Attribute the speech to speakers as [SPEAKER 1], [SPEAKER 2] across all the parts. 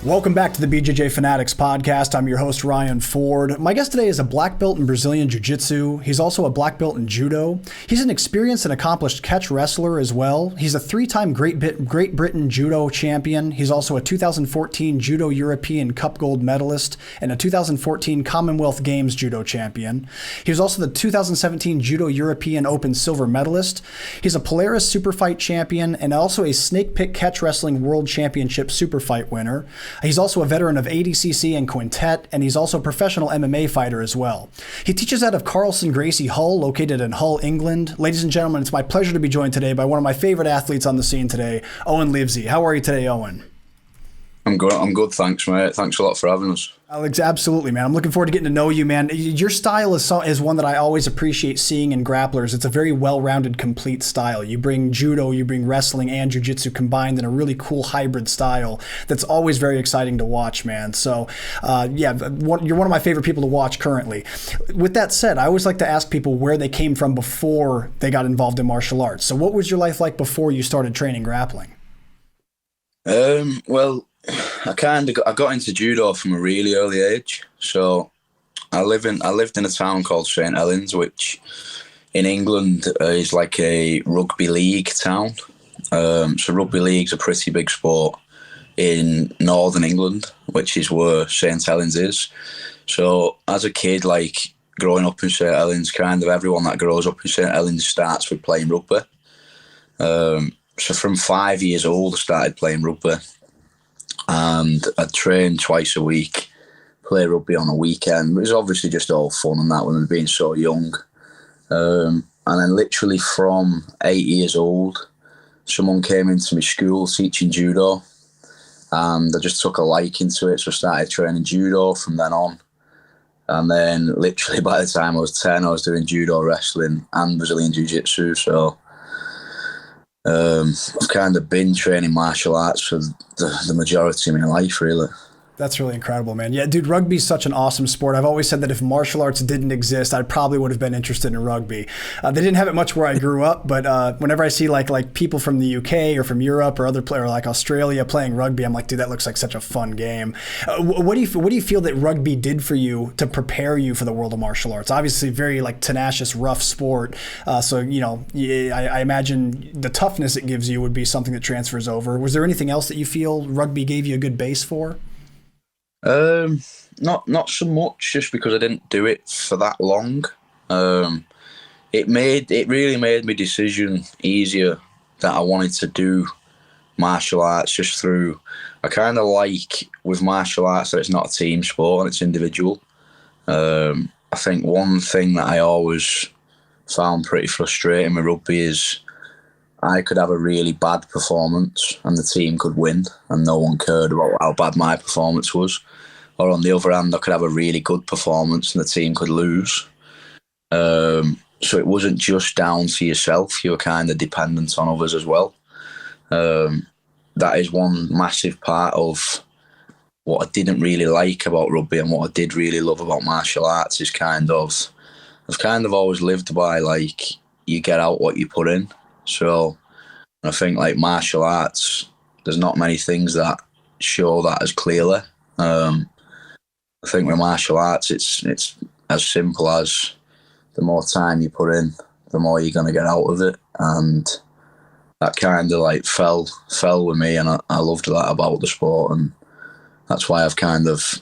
[SPEAKER 1] Welcome back to the BJJ Fanatics podcast. I'm your host, Ryan Ford. My guest today is a black belt in Brazilian Jiu-Jitsu. He's also a black belt in Judo. He's an experienced and accomplished catch wrestler as well. He's a three-time Great Britain Judo champion. He's also a 2014 Judo European Cup gold medalist and a 2014 Commonwealth Games Judo champion. He was also the 2017 Judo European Open silver medalist. He's a Polaris Superfight champion and also a Snake Pit Catch Wrestling World Championship Superfight winner. He's also a veteran of ADCC and Quintet, and he's also a professional MMA fighter as well. He teaches out of Carlson Gracie Hull, located in Hull, England. Ladies and gentlemen, it's my pleasure to be joined today by one of my favorite athletes on the scene today, Owen Livesey. How are you today, Owen?
[SPEAKER 2] I'm good, thanks, mate. Thanks a lot for having us.
[SPEAKER 1] Alex, absolutely, man. I'm looking forward to getting to know you, man. Your style is one that I always appreciate seeing in grapplers. It's a very well-rounded, complete style. You bring judo, you bring wrestling and jiu-jitsu combined in a really cool hybrid style that's always very exciting to watch, man. So, you're one of my favorite people to watch currently. With that said, I always like to ask people where they came from before they got involved in martial arts. So what was your life like before you started training grappling?
[SPEAKER 2] Well, I got into judo from a really early age. So I lived in a town called St Helens, which in England is like a rugby league town. So rugby league's a pretty big sport in Northern England, which is where St Helens is. So as a kid, like growing up in St Helens, kind of everyone that grows up in St Helens starts with playing rugby. So from 5 years old, I started playing rugby. And I'd train twice a week, play rugby on a weekend. It was obviously just all fun and that when we were being so young. And then literally from 8 years old, someone came into my school teaching judo. And I just took a liking to it, so I started training judo from then on. And then literally by the time I was 10, I was doing judo, wrestling and Brazilian Jiu-Jitsu. So I've kind of been training martial arts for the majority of my life, really.
[SPEAKER 1] That's really incredible, man. Yeah, dude, rugby's such an awesome sport. I've always said that if martial arts didn't exist, I probably would have been interested in rugby. They didn't have it much where I grew up, but whenever I see like people from the UK or from Europe or other players like Australia playing rugby, I'm like, dude, that looks like such a fun game. What do you feel that rugby did for you to prepare you for the world of martial arts? Obviously, very like tenacious, rough sport. So I imagine the toughness it gives you would be something that transfers over. Was there anything else that you feel rugby gave you a good base for?
[SPEAKER 2] Not so much, just because I didn't do it for that long. It really made my decision easier that I wanted to do martial arts just through. I kind of like with martial arts that it's not a team sport and it's individual. I think one thing that I always found pretty frustrating with rugby is I could have a really bad performance and the team could win and no one cared about how bad my performance was. Or on the other hand, I could have a really good performance and the team could lose. So it wasn't just down to yourself. You were kind of dependent on others as well. That is one massive part of what I didn't really like about rugby, and what I did really love about martial arts is I've kind of always lived by like, you get out what you put in. So I think like martial arts, there's not many things that show that as clearly. I think with martial arts, it's as simple as the more time you put in, the more you're going to get out of it. And that kind of like fell with me, and I loved that about the sport. And that's why I've kind of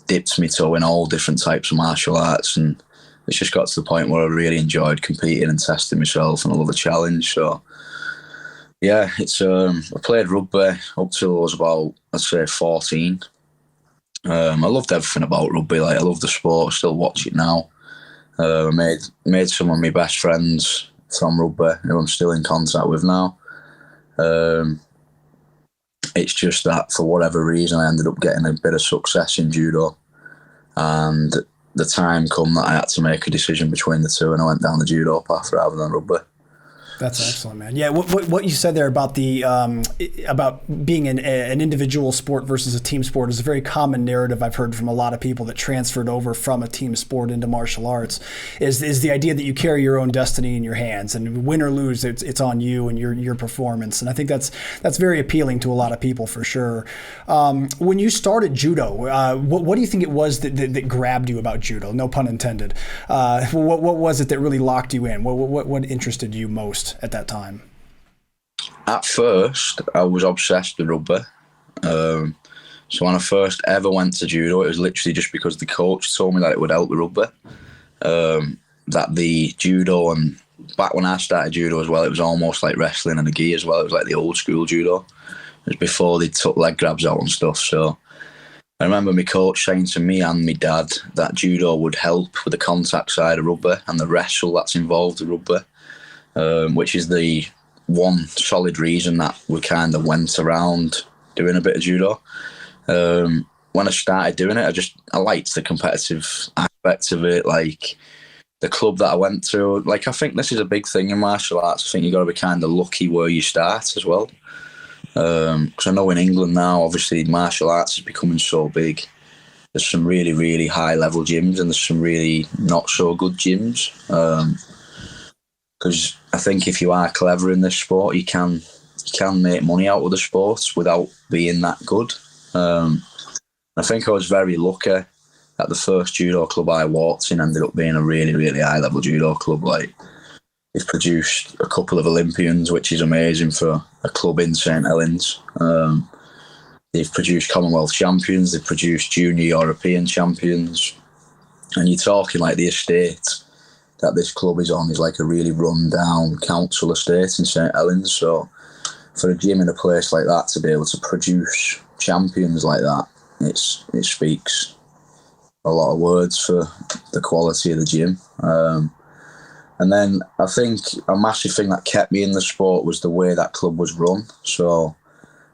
[SPEAKER 2] dipped my toe in all different types of martial arts. And it's just got to the point where I really enjoyed competing and testing myself, and I love a challenge. So yeah, I played rugby up till I was about, I'd say 14. I loved everything about rugby. Like, I love the sport. I still watch it now. I made some of my best friends from rugby who I'm still in contact with now. It's just that for whatever reason I ended up getting a bit of success in judo, and the time come that I had to make a decision between the two, and I went down the judo path rather than rugby.
[SPEAKER 1] That's excellent, man. Yeah, what you said there about the about being an individual sport versus a team sport is a very common narrative I've heard from a lot of people that transferred over from a team sport into martial arts. Is the idea that you carry your own destiny in your hands, and win or lose, it's on you and your performance. And I think that's very appealing to a lot of people for sure. When you started judo, what do you think it was that grabbed you about judo? No pun intended. What was it that really locked you in? What interested you most at that time?
[SPEAKER 2] At first, I was obsessed with rugby. So when I first ever went to judo, it was literally just because the coach told me that it would help with rugby. That the judo, and back when I started judo as well, it was almost like wrestling and a gi as well. It was like the old school judo. It was before they took leg grabs out and stuff. So I remember my coach saying to me and my dad that judo would help with the contact side of rugby and the wrestle that's involved with rugby. Which is the one solid reason that we kind of went around doing a bit of judo. When I started doing it, I liked the competitive aspect of it, like the club that I went to. Like, I think this is a big thing in martial arts. I think you've got to be kind of lucky where you start as well. Because I know in England now, obviously, martial arts is becoming so big. There's some really, really high level gyms and there's some really not so good gyms. Because I think if you are clever in this sport, you can make money out of the sport without being that good. I think I was very lucky that the first judo club I walked in ended up being a really, really high-level judo club. Like, they've produced a couple of Olympians, which is amazing for a club in St Helens. They've produced Commonwealth champions, they've produced junior European champions. And you're talking like the estate that this club is on is like a really run-down council estate in St Helens. So for a gym in a place like that to be able to produce champions like that, it speaks a lot of words for the quality of the gym. And then I think a massive thing that kept me in the sport was the way that club was run. So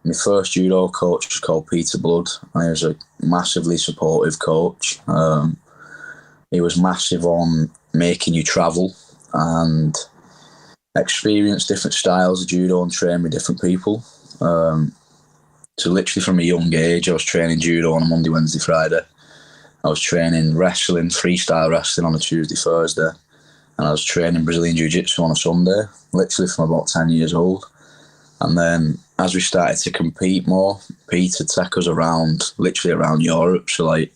[SPEAKER 2] my first judo coach was called Peter Blood, and he was a massively supportive coach. He was massive on making you travel and experience different styles of judo and train with different people. So literally from a young age, I was training judo on a Monday, Wednesday, Friday. I was training wrestling, freestyle wrestling on a Tuesday, Thursday. And I was training Brazilian Jiu-Jitsu on a Sunday, literally from about 10 years old. And then as we started to compete more, Peter would take us literally around Europe. So like,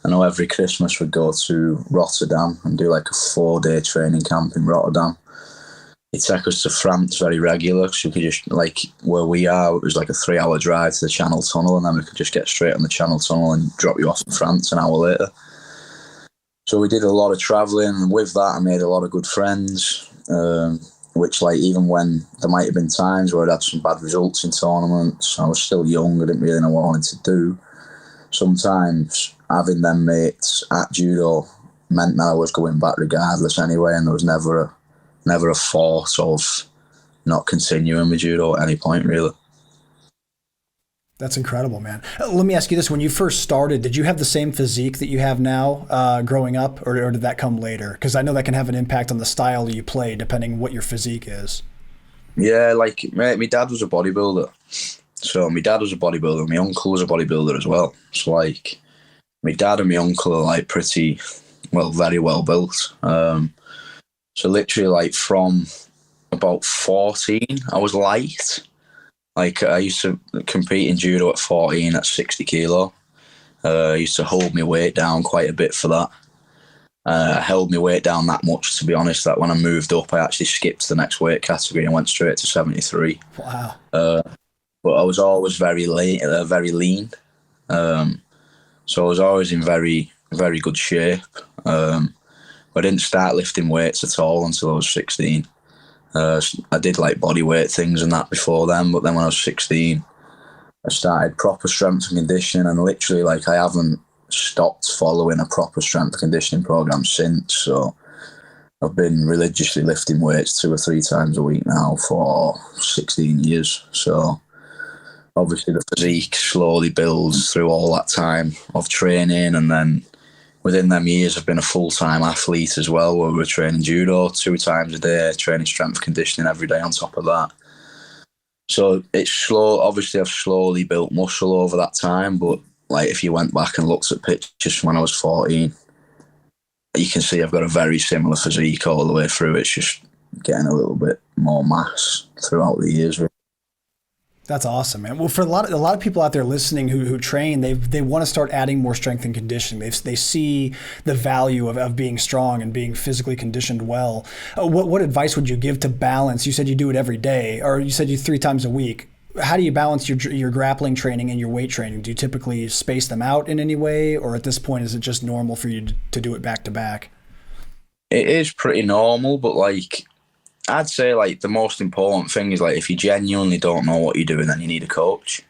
[SPEAKER 2] I know every Christmas we'd go to Rotterdam and do like a 4-day training camp in Rotterdam. He'd take us to France very regular, so we could just, like where we are, it was like a 3-hour drive to the Channel Tunnel, and then we could just get straight on the Channel Tunnel and drop you off in France an hour later. So we did a lot of travelling, and with that I made a lot of good friends, which like even when there might have been times where I'd had some bad results in tournaments, I was still young, I didn't really know what I wanted to do. Sometimes having them mates at judo meant that I was going back regardless anyway, and there was never a thought of not continuing with judo at any point, really.
[SPEAKER 1] That's incredible, man. Let me ask you this. When you first started, did you have the same physique that you have now growing up, or did that come later? Because I know that can have an impact on the style you play, depending on what your physique is.
[SPEAKER 2] Yeah, like, my dad was a bodybuilder. So my dad was a bodybuilder. My uncle was a bodybuilder as well. So, like, my dad and my uncle are, like, very well built. So literally, like, from about 14, I was light. Like, I used to compete in judo at 14 at 60 kilo. I used to hold my weight down quite a bit for that. I held my weight down that much, to be honest, that when I moved up, I actually skipped to the next weight category and went straight to 73.
[SPEAKER 1] Wow.
[SPEAKER 2] But I was always very lean. So I was always in very, very good shape. I didn't start lifting weights at all until I was 16. I did like body weight things and that before then, but then when I was 16, I started proper strength and conditioning, and literally, like, I haven't stopped following a proper strength and conditioning program since. So I've been religiously lifting weights 2 or 3 times a week now for 16 years. So obviously the physique slowly builds through all that time of training, and then within them years, I've been a full-time athlete as well, where we're training judo 2 times a day, training strength conditioning every day on top of that. So it's slow. Obviously, I've slowly built muscle over that time, but like if you went back and looked at pictures from when I was 14, you can see I've got a very similar physique all the way through. It's just getting a little bit more mass throughout the years.
[SPEAKER 1] That's awesome, man. Well, for a lot of people out there listening who train, they want to start adding more strength and conditioning. They see the value of being strong and being physically conditioned well. What advice would you give to balance? You said you do it every day, or you said you 3 times a week. How do you balance your grappling training and your weight training? Do you typically space them out in any way, or at this point is it just normal for you to do it back to back?
[SPEAKER 2] It is pretty normal, but like I'd say like the most important thing is like if you genuinely don't know what you're doing, then you need a coach.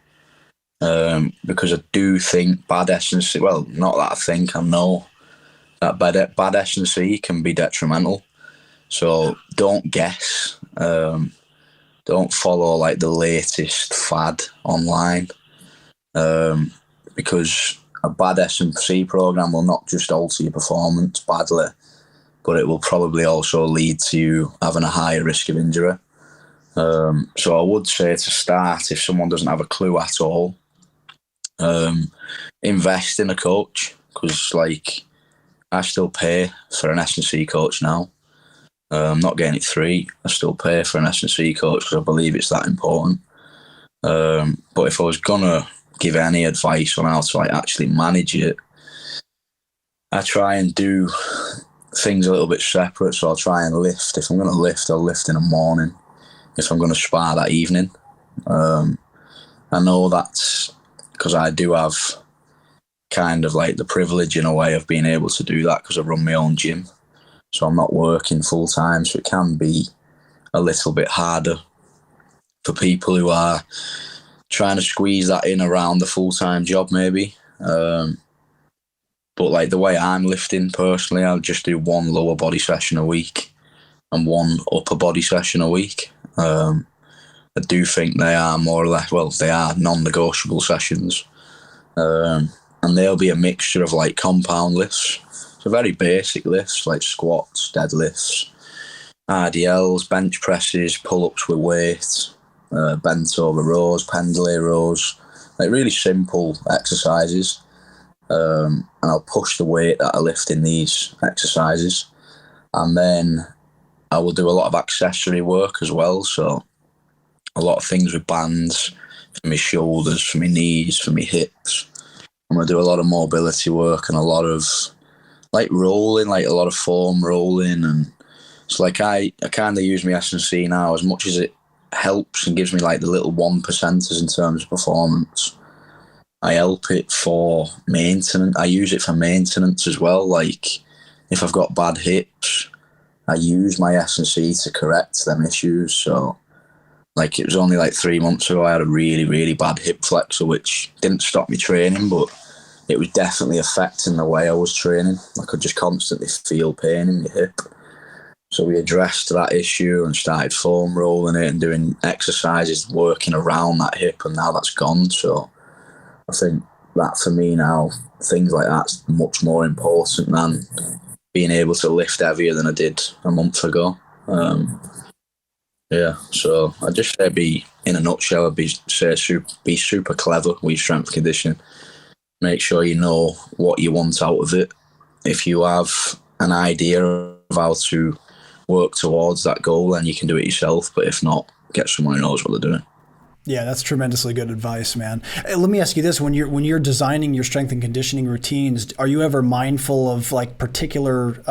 [SPEAKER 2] Because I do think bad S&C, well, not that I think, I know that bad S&C can be detrimental. So don't guess. Don't follow like the latest fad online. Because a bad S&C program will not just alter your performance badly, but it will probably also lead to you having a higher risk of injury. So I would say to start, if someone doesn't have a clue at all, invest in a coach, because like I still pay for an S&C coach now. I'm not getting it free. I still pay for an S&C coach because I believe it's that important. But if I was gonna give any advice on how to like actually manage it, I try and do things a little bit separate. So I'll try and lift. If I'm going to lift, I'll lift in the morning. If I'm going to spar, that evening. I know that's because I do have kind of like the privilege in a way of being able to do that because I run my own gym. So I'm not working full time. So it can be a little bit harder for people who are trying to squeeze that in around the full-time job maybe. But like the way I'm lifting personally, I'll just do 1 lower body session a week and 1 upper body session a week. I do think they are more or less, well, they are non-negotiable sessions. And they'll be a mixture of like compound lifts. So very basic lifts like squats, deadlifts, RDLs, bench presses, pull-ups with weight, bent over rows, pendlay rows, like really simple exercises. And I'll push the weight that I lift in these exercises. And then I will do a lot of accessory work as well. So a lot of things with bands for my shoulders, for my knees, for my hips. I'm going to do a lot of mobility work and a lot of like rolling, like a lot of foam rolling. And so like I kind of use my S&C now as much as it helps and gives me like the little 1%ers in terms of performance. I help it for maintenance. I use it for maintenance as well. Like if I've got bad hips, I use my S&C to correct them issues. So like it was only like 3 months ago I had a really, really bad hip flexor, which didn't stop me training, but it was definitely affecting the way I was training. I could just constantly feel pain in my hip. So we addressed that issue and started foam rolling it and doing exercises working around that hip, and now that's gone. So I think that for me now, things like that's much more important than being able to lift heavier than I did a month ago. Yeah, so I just say in a nutshell, be super clever with your strength conditioning. Make sure you know what you want out of it. If you have an idea of how to work towards that goal, then you can do it yourself. But if not, get someone who knows what they're doing.
[SPEAKER 1] Yeah, that's tremendously good advice, man. Hey, let me ask you this: when you're designing your strength and conditioning routines, are you ever mindful of like particular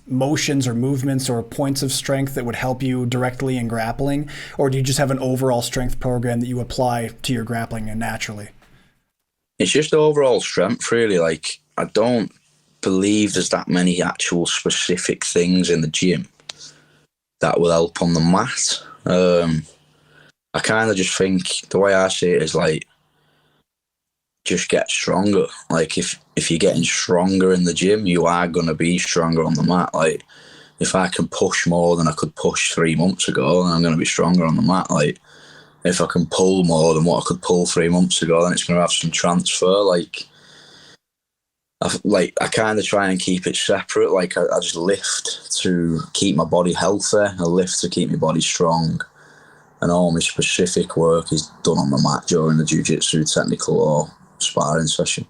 [SPEAKER 1] motions or movements or points of strength that would help you directly in grappling, or do you just have an overall strength program that you apply to your grappling and naturally?
[SPEAKER 2] It's just overall strength, really. Like I don't believe there's that many actual specific things in the gym that will help on the mat. I kind of just think the way I see it is like, just get stronger. Like if you're getting stronger in the gym, you are going to be stronger on the mat. Like if I can push more than I could push 3 months ago, then I'm going to be stronger on the mat. Like if I can pull more than what I could pull 3 months ago, then it's going to have some transfer. Like I kind of try and keep it separate. Like I just lift to keep my body healthy. I lift to keep my body strong. And all my specific work is done on the mat during the jiu-jitsu technical or sparring session.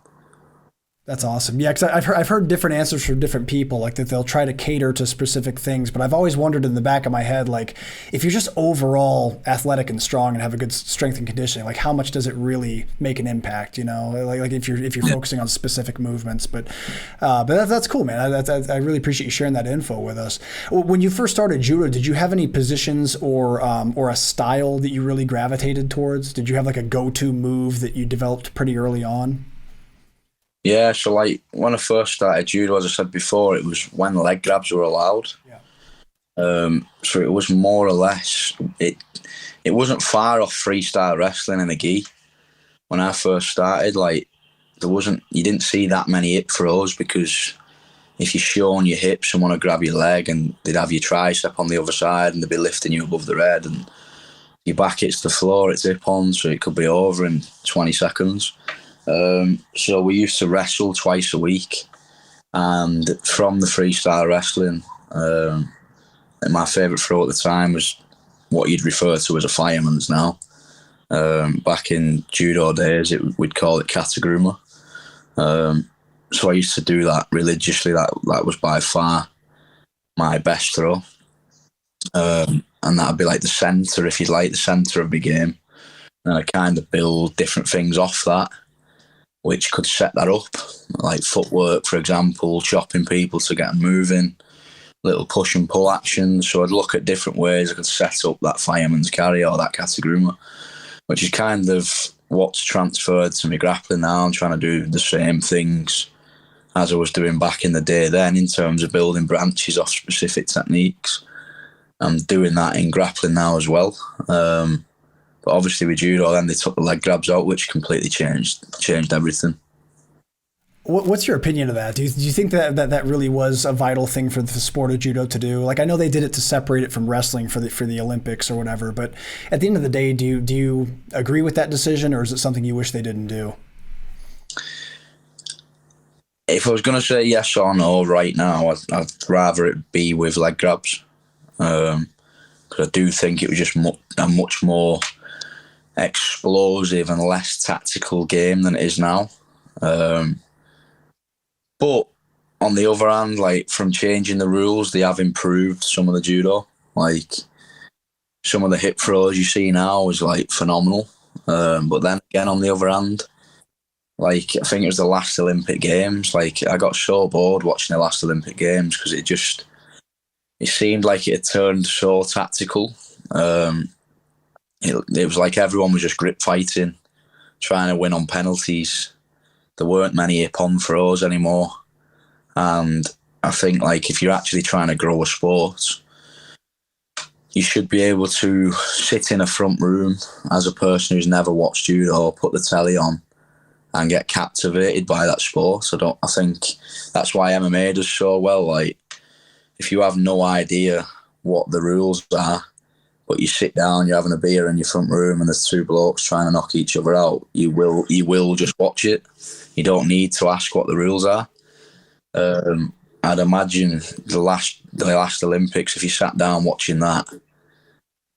[SPEAKER 1] That's awesome. Yeah, because I've heard different answers from different people, like that they'll try to cater to specific things. But I've always wondered in the back of my head, like, if you're just overall athletic and strong and have a good strength and conditioning, like how much does it really make an impact? You know, like if you're focusing on specific movements. But that's cool, man. I really appreciate you sharing that info with us. When you first started judo, did you have any positions or a style that you really gravitated towards? Did you have like a go-to move that you developed pretty early on?
[SPEAKER 2] Yeah, so like when I first started judo, as I said before, it was when leg grabs were allowed. Yeah. So it was more or less, it wasn't far off freestyle wrestling in a gi. When I first started, like you didn't see that many hip throws, because if you're showing your hips, someone would grab your leg and they'd have your tricep on the other side and they'd be lifting you above the head, and your back hits the floor, it's hip on, so it could be over in 20 seconds. So we used to wrestle twice a week, and from the freestyle wrestling, and my favourite throw at the time was what you'd refer to as a fireman's now. Back in judo days, we'd call it kataguruma. So I used to do that religiously. That was by far my best throw, and that'd be like the centre, if you'd like, the centre of the game. And I kind of build different things off that, which could set that up, like footwork, for example, chopping people to get them moving, little push and pull actions. So I'd look at different ways I could set up that fireman's carry or that kataguruma, which is kind of what's transferred to me grappling now. I'm trying to do the same things as I was doing back in the day then, in terms of building branches off specific techniques. I'm doing that in grappling now as well. But obviously with judo, then they took the leg grabs out, which completely changed everything.
[SPEAKER 1] What's your opinion of that? Do you think that really was a vital thing for the sport of judo to do? Like, I know they did it to separate it from wrestling for the Olympics or whatever, but at the end of the day, do you agree with that decision, or is it something you wish they didn't do?
[SPEAKER 2] If I was going to say yes or no right now, I'd rather it be with leg grabs, because I do think it was just a much more explosive and less tactical game than it is now. But on the other hand, like, from changing the rules, they have improved some of the judo. Like, some of the hip throws you see now is like phenomenal. But then again, on the other hand, like, I think it was the last Olympic Games. Like, I got so bored watching the last Olympic Games because it seemed like it had turned so tactical. It was like everyone was just grip fighting, trying to win on penalties. There weren't many hip-on throws anymore. And I think, like, if you're actually trying to grow a sport, you should be able to sit in a front room as a person who's never watched judo, put the telly on and get captivated by that sport. I think that's why MMA does so well. Like, if you have no idea what the rules are, but you sit down, you're having a beer in your front room and there's two blokes trying to knock each other out, you will just watch it. You don't need to ask what the rules are. I'd imagine the last Olympics, if you sat down watching that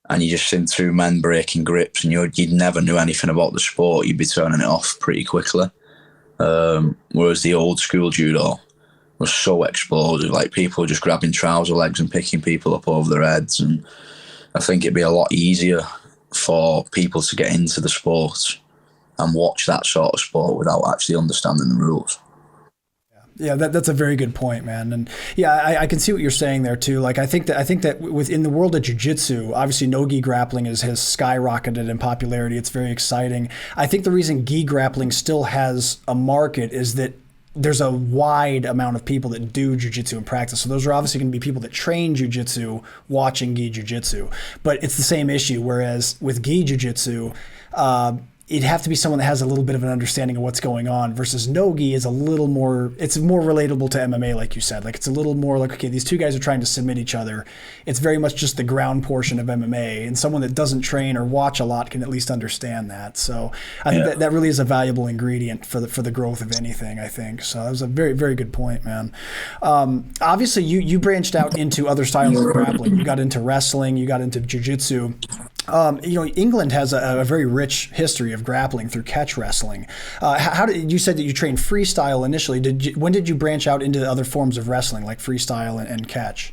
[SPEAKER 2] and you just seen two men breaking grips and you'd never knew anything about the sport, you'd be turning it off pretty quickly. Whereas the old school judo was so explosive, like people were just grabbing trouser legs and picking people up over their heads, and I think it'd be a lot easier for people to get into the sport and watch that sort of sport without actually understanding the rules.
[SPEAKER 1] Yeah, that's a very good point, man. And yeah, I can see what you're saying there too. Like, I think that within the world of jiu-jitsu, obviously no-gi grappling has skyrocketed in popularity. It's very exciting. I think the reason gi grappling still has a market is that there's a wide amount of people that do jiu-jitsu in practice. So those are obviously going to be people that train jiu-jitsu watching gi jiu-jitsu. But it's the same issue, whereas with gi jiu-jitsu, it'd have to be someone that has a little bit of an understanding of what's going on, versus no-gi is a little more, it's more relatable to MMA, like you said. Like, it's a little more like, okay, these two guys are trying to submit each other. It's very much just the ground portion of MMA, and someone that doesn't train or watch a lot can at least understand that. So I think that really is a valuable ingredient for the growth of anything, I think. So that was a very, very good point, man. Obviously, you branched out into other styles of grappling. You got into wrestling, you got into jiu-jitsu. England has a very rich history of grappling through catch wrestling. How did you said that you trained freestyle initially? When did you branch out into other forms of wrestling like freestyle and catch?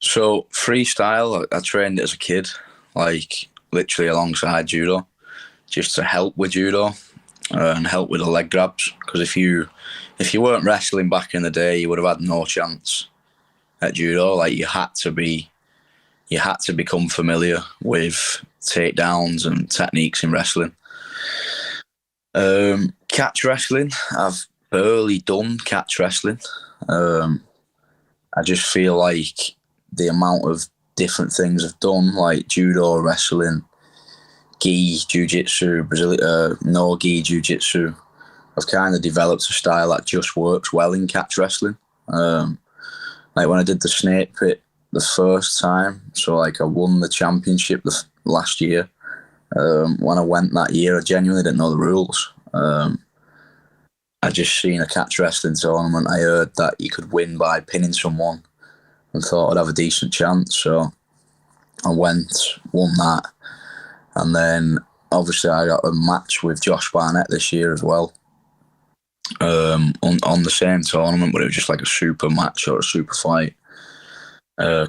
[SPEAKER 2] So freestyle, I trained it as a kid, like literally alongside judo, just to help with judo and help with the leg grabs. Because if you weren't wrestling back in the day, you would have had no chance at judo. Like, you had to become familiar with takedowns and techniques in wrestling. Catch wrestling, I've barely done catch wrestling. I just feel like the amount of different things I've done, like judo, wrestling, gi, jiu-jitsu, no-gi jiu-jitsu, I've kind of developed a style that just works well in catch wrestling. Like when I did the snake pit the first time, so like I won the championship last year. When I went that year, I genuinely didn't know the rules. I just seen a catch wrestling tournament. I heard that you could win by pinning someone and thought I'd have a decent chance. So I won that. And then obviously I got a match with Josh Barnett this year as well. On the same tournament, but it was just like a super match or a super fight.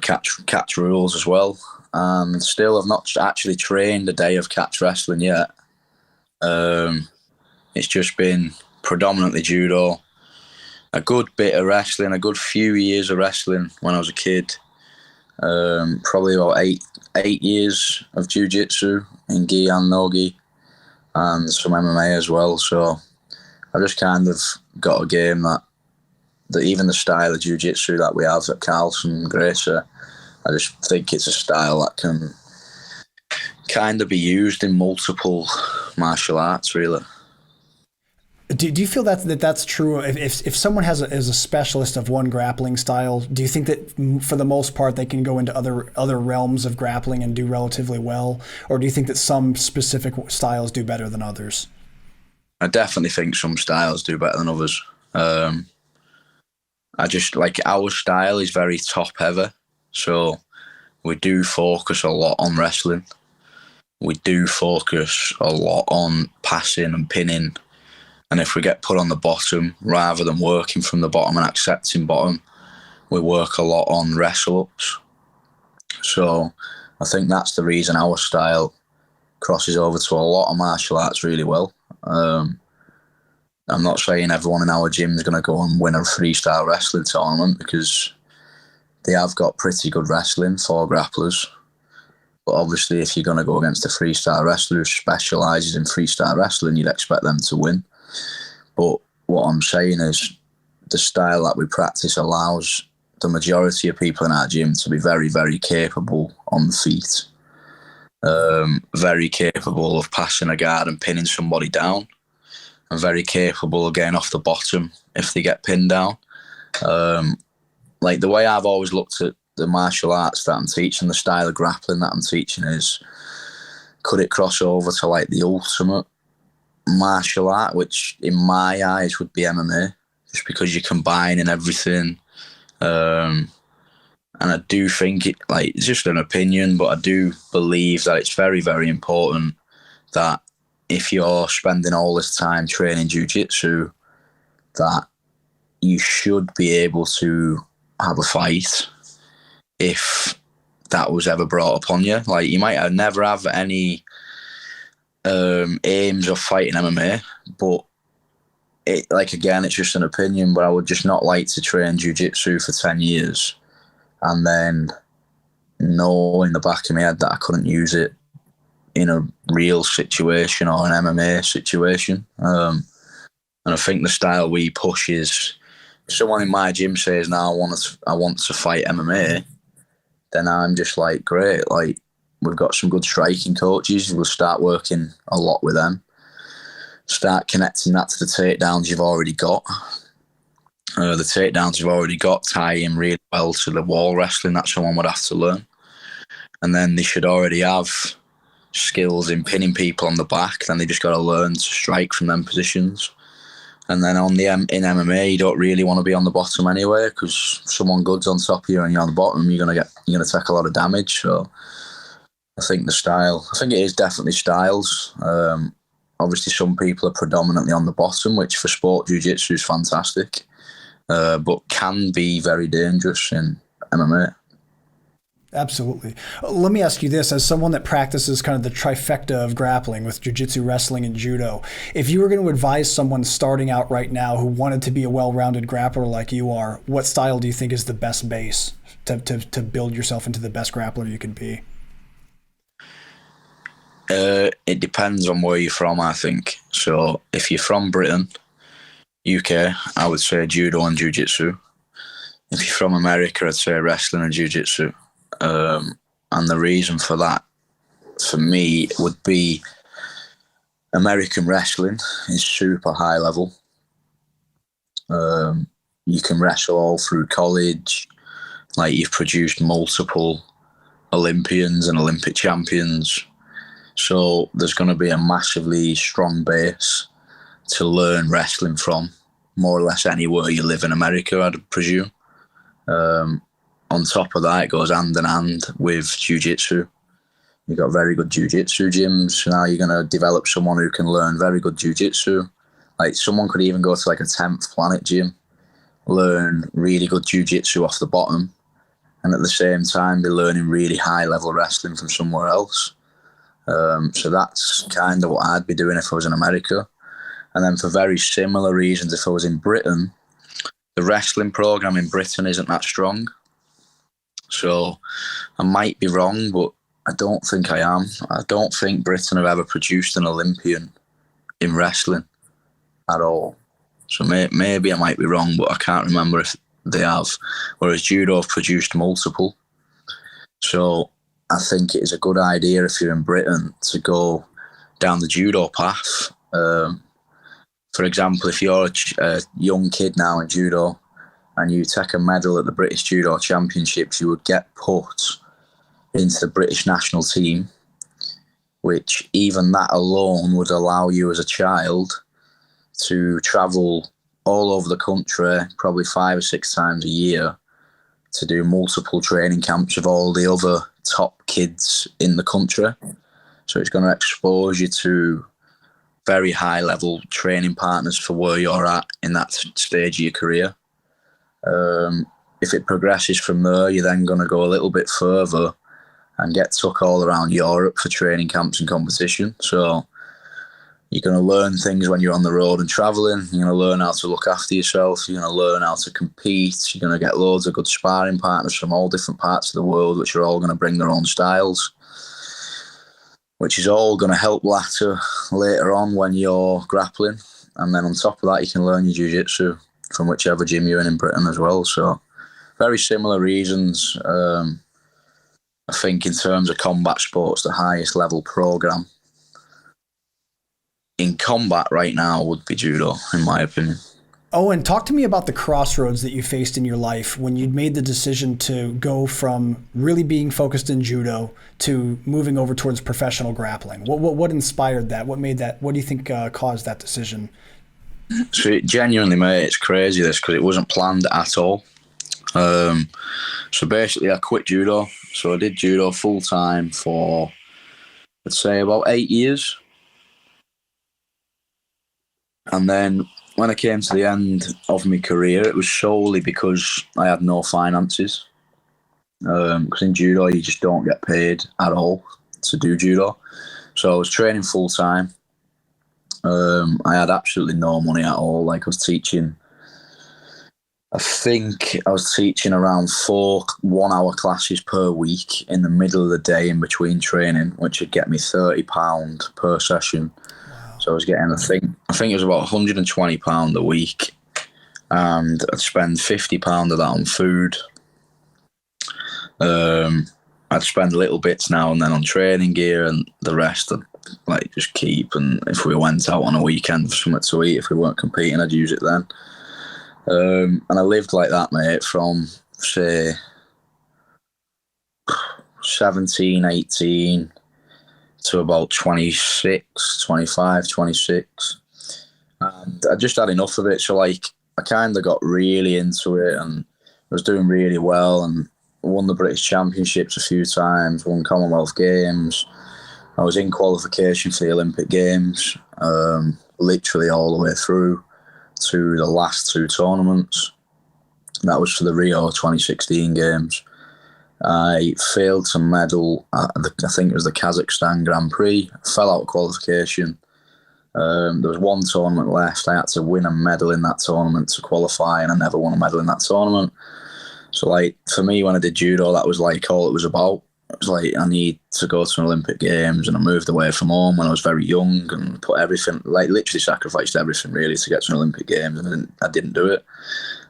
[SPEAKER 2] Catch rules as well. And still I've not actually trained a day of catch wrestling yet. It's just been predominantly judo, a good bit of wrestling, a good few years of wrestling when I was a kid. Probably about eight years of jiu-jitsu in gi and no-gi, and some MMA as well. So I've just kind of got a game that even the style of jiu-jitsu that we have at Carlson, Gracie, I just think it's a style that can kind of be used in multiple martial arts, really.
[SPEAKER 1] Do you feel that's true? If someone is a specialist of one grappling style, do you think that for the most part they can go into other realms of grappling and do relatively well? Or do you think that some specific styles do better than others?
[SPEAKER 2] I definitely think some styles do better than others. I just like our style is very top heavy. So we do focus a lot on wrestling. We do focus a lot on passing and pinning. And if we get put on the bottom, rather than working from the bottom and accepting bottom, we work a lot on wrestle-ups. So I think that's the reason our style crosses over to a lot of martial arts really well. I'm not saying everyone in our gym is going to go and win a freestyle wrestling tournament, because they have got pretty good wrestling for grapplers. But obviously, if you're going to go against a freestyle wrestler who specialises in freestyle wrestling, you'd expect them to win. But what I'm saying is the style that we practice allows the majority of people in our gym to be very, very capable on the feet. Very capable of passing a guard and pinning somebody down. And very capable of getting off the bottom if they get pinned down. Like the way I've always looked at the martial arts that I'm teaching, the style of grappling that I'm teaching is, could it cross over to like the ultimate martial art, which in my eyes would be MMA, just because you're combining everything. And I do think it's just an opinion, but I do believe that it's very, very important that if you're spending all this time training jiu-jitsu, that you should be able to have a fight if that was ever brought upon you. Like, you might never have any aims of fighting MMA, but it's just an opinion. But I would just not like to train jiu-jitsu for 10 years and then know in the back of my head that I couldn't use it in a real situation or an MMA situation. And I think the style we push is, if someone in my gym says, "Now I want to fight MMA," then I'm just like, great. Like, we've got some good striking coaches. We'll start working a lot with them. start connecting that to the takedowns you've already got. The takedowns you've already got tie in really well to the wall wrestling that someone would have to learn. And then they should already have skills in pinning people on the back. Then they just got to learn to strike from them positions. And then in MMA, you don't really want to be on the bottom anyway, because someone good's on top of you and you're on the bottom, you're gonna take a lot of damage. So I think it is definitely styles. Obviously, some people are predominantly on the bottom, which for sport jiu-jitsu is fantastic, but can be very dangerous in MMA.
[SPEAKER 1] Absolutely. Let me ask you this, as someone that practices kind of the trifecta of grappling with jiu-jitsu, wrestling, and judo, if you were going to advise someone starting out right now who wanted to be a well-rounded grappler like you are, what style do you think is the best base to build yourself into the best grappler you can be?
[SPEAKER 2] It depends on where you're from, I think. So if you're from Britain, UK, I would say judo and jiu-jitsu. If you're from America, I'd say wrestling and jiu-jitsu. And the reason for that, for me, would be American wrestling is super high level. You can wrestle all through college. Like, you've produced multiple Olympians and Olympic champions. So there's going to be a massively strong base to learn wrestling from, more or less anywhere you live in America, I'd presume. On top of that, it goes hand in hand with jiu-jitsu. You've got very good jiu-jitsu gyms. Now you're going to develop someone who can learn very good jiu-jitsu. Like, someone could even go to like a 10th Planet gym, learn really good jiu-jitsu off the bottom, and at the same time be learning really high-level wrestling from somewhere else. So that's kind of what I'd be doing if I was in America. And then for very similar reasons, if I was in Britain, the wrestling program in Britain isn't that strong. So I might be wrong, but I don't think I am. I don't think Britain have ever produced an Olympian in wrestling at all. So maybe I might be wrong, but I can't remember if they have. Whereas judo have produced multiple. So I think it is a good idea if you're in Britain to go down the judo path. For example, if you're a young kid now in judo and you take a medal at the British Judo Championships, you would get put into the British national team, which even that alone would allow you as a child to travel all over the country, probably 5 or 6 times a year, to do multiple training camps with all the other top kids in the country. So it's going to expose you to very high level training partners for where you're at in that stage of your career. If it progresses from there, you're then going to go a little bit further and get took all around Europe for training camps and competition. So you're going to learn things when you're on the road and travelling. You're going to learn how to look after yourself. You're going to learn how to compete. You're going to get loads of good sparring partners from all different parts of the world, which are all going to bring their own styles, which is all going to help later on when you're grappling. And then on top of that, you can learn your jiu-jitsu from whichever gym you're in Britain as well. So very similar reasons. I think in terms of combat sports, the highest level program in combat right now would be judo, in my opinion.
[SPEAKER 1] Owen, talk to me about the crossroads that you faced in your life when you'd made the decision to go from really being focused in judo to moving over towards professional grappling. What inspired that? What made that? What do you think caused that decision?
[SPEAKER 2] So genuinely, mate, it's crazy this, because it wasn't planned at all. So basically, I quit judo. So I did judo full time for, let's say, about 8 years. And then when I came to the end of my career, it was solely because I had no finances. Because in judo, you just don't get paid at all to do judo. So I was training full time. I had absolutely no money at all. Like, I think I was teaching around 4 1-hour classes per week in the middle of the day in between training, which would get me £30 per session. Wow. So I was getting, I think it was about £120 a week, and I'd spend £50 of that on food. I'd spend little bits now and then on training gear, and the rest I'd like just keep. And if we went out on a weekend for something to eat, if we weren't competing, I'd use it then. And I lived like that, mate, from say 17, 18 to about 26, 25, 26. And I just had enough of it. So like I kind of got really into it and was doing really well and won the British Championships a few times, won Commonwealth Games. I was in qualification for the Olympic Games, literally all the way through to the last two tournaments. That was for the Rio 2016 Games. I failed to medal at I think it was the Kazakhstan Grand Prix. I fell out of qualification. There was one tournament left. I had to win a medal in that tournament to qualify, and I never won a medal in that tournament. So, like, for me, when I did judo, that was like all it was about. It was like, I need to go to an Olympic Games, and I moved away from home when I was very young and put everything, like, literally sacrificed everything really to get to an Olympic Games, and I didn't do it.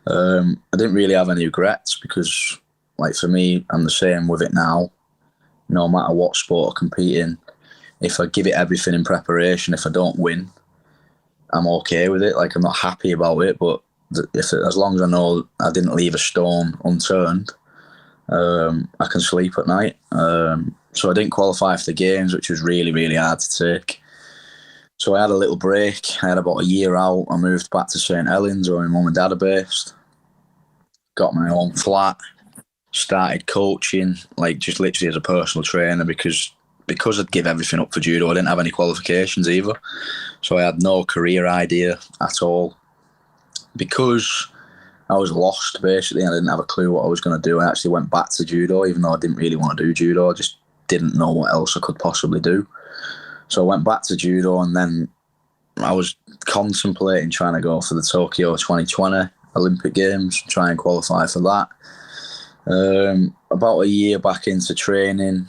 [SPEAKER 2] I didn't really have any regrets because, like, for me, I'm the same with it now. No matter what sport I compete in, if I give it everything in preparation, if I don't win, I'm okay with it. Like, I'm not happy about it, but as long as I know I didn't leave a stone unturned, I can sleep at night. So I didn't qualify for the Games, which was really, really hard to take. So I had a little break. I had about a year out. I moved back to St Helens, where my mum and dad are based. Got my own flat. Started coaching, like just literally as a personal trainer because I'd give everything up for judo. I didn't have any qualifications either. So I had no career idea at all. Because I was lost, basically, and I didn't have a clue what I was going to do. I actually went back to judo, even though I didn't really want to do judo. I just didn't know what else I could possibly do. So I went back to judo, and then I was contemplating trying to go for the Tokyo 2020 Olympic Games, try and qualify for that. About a year back into training,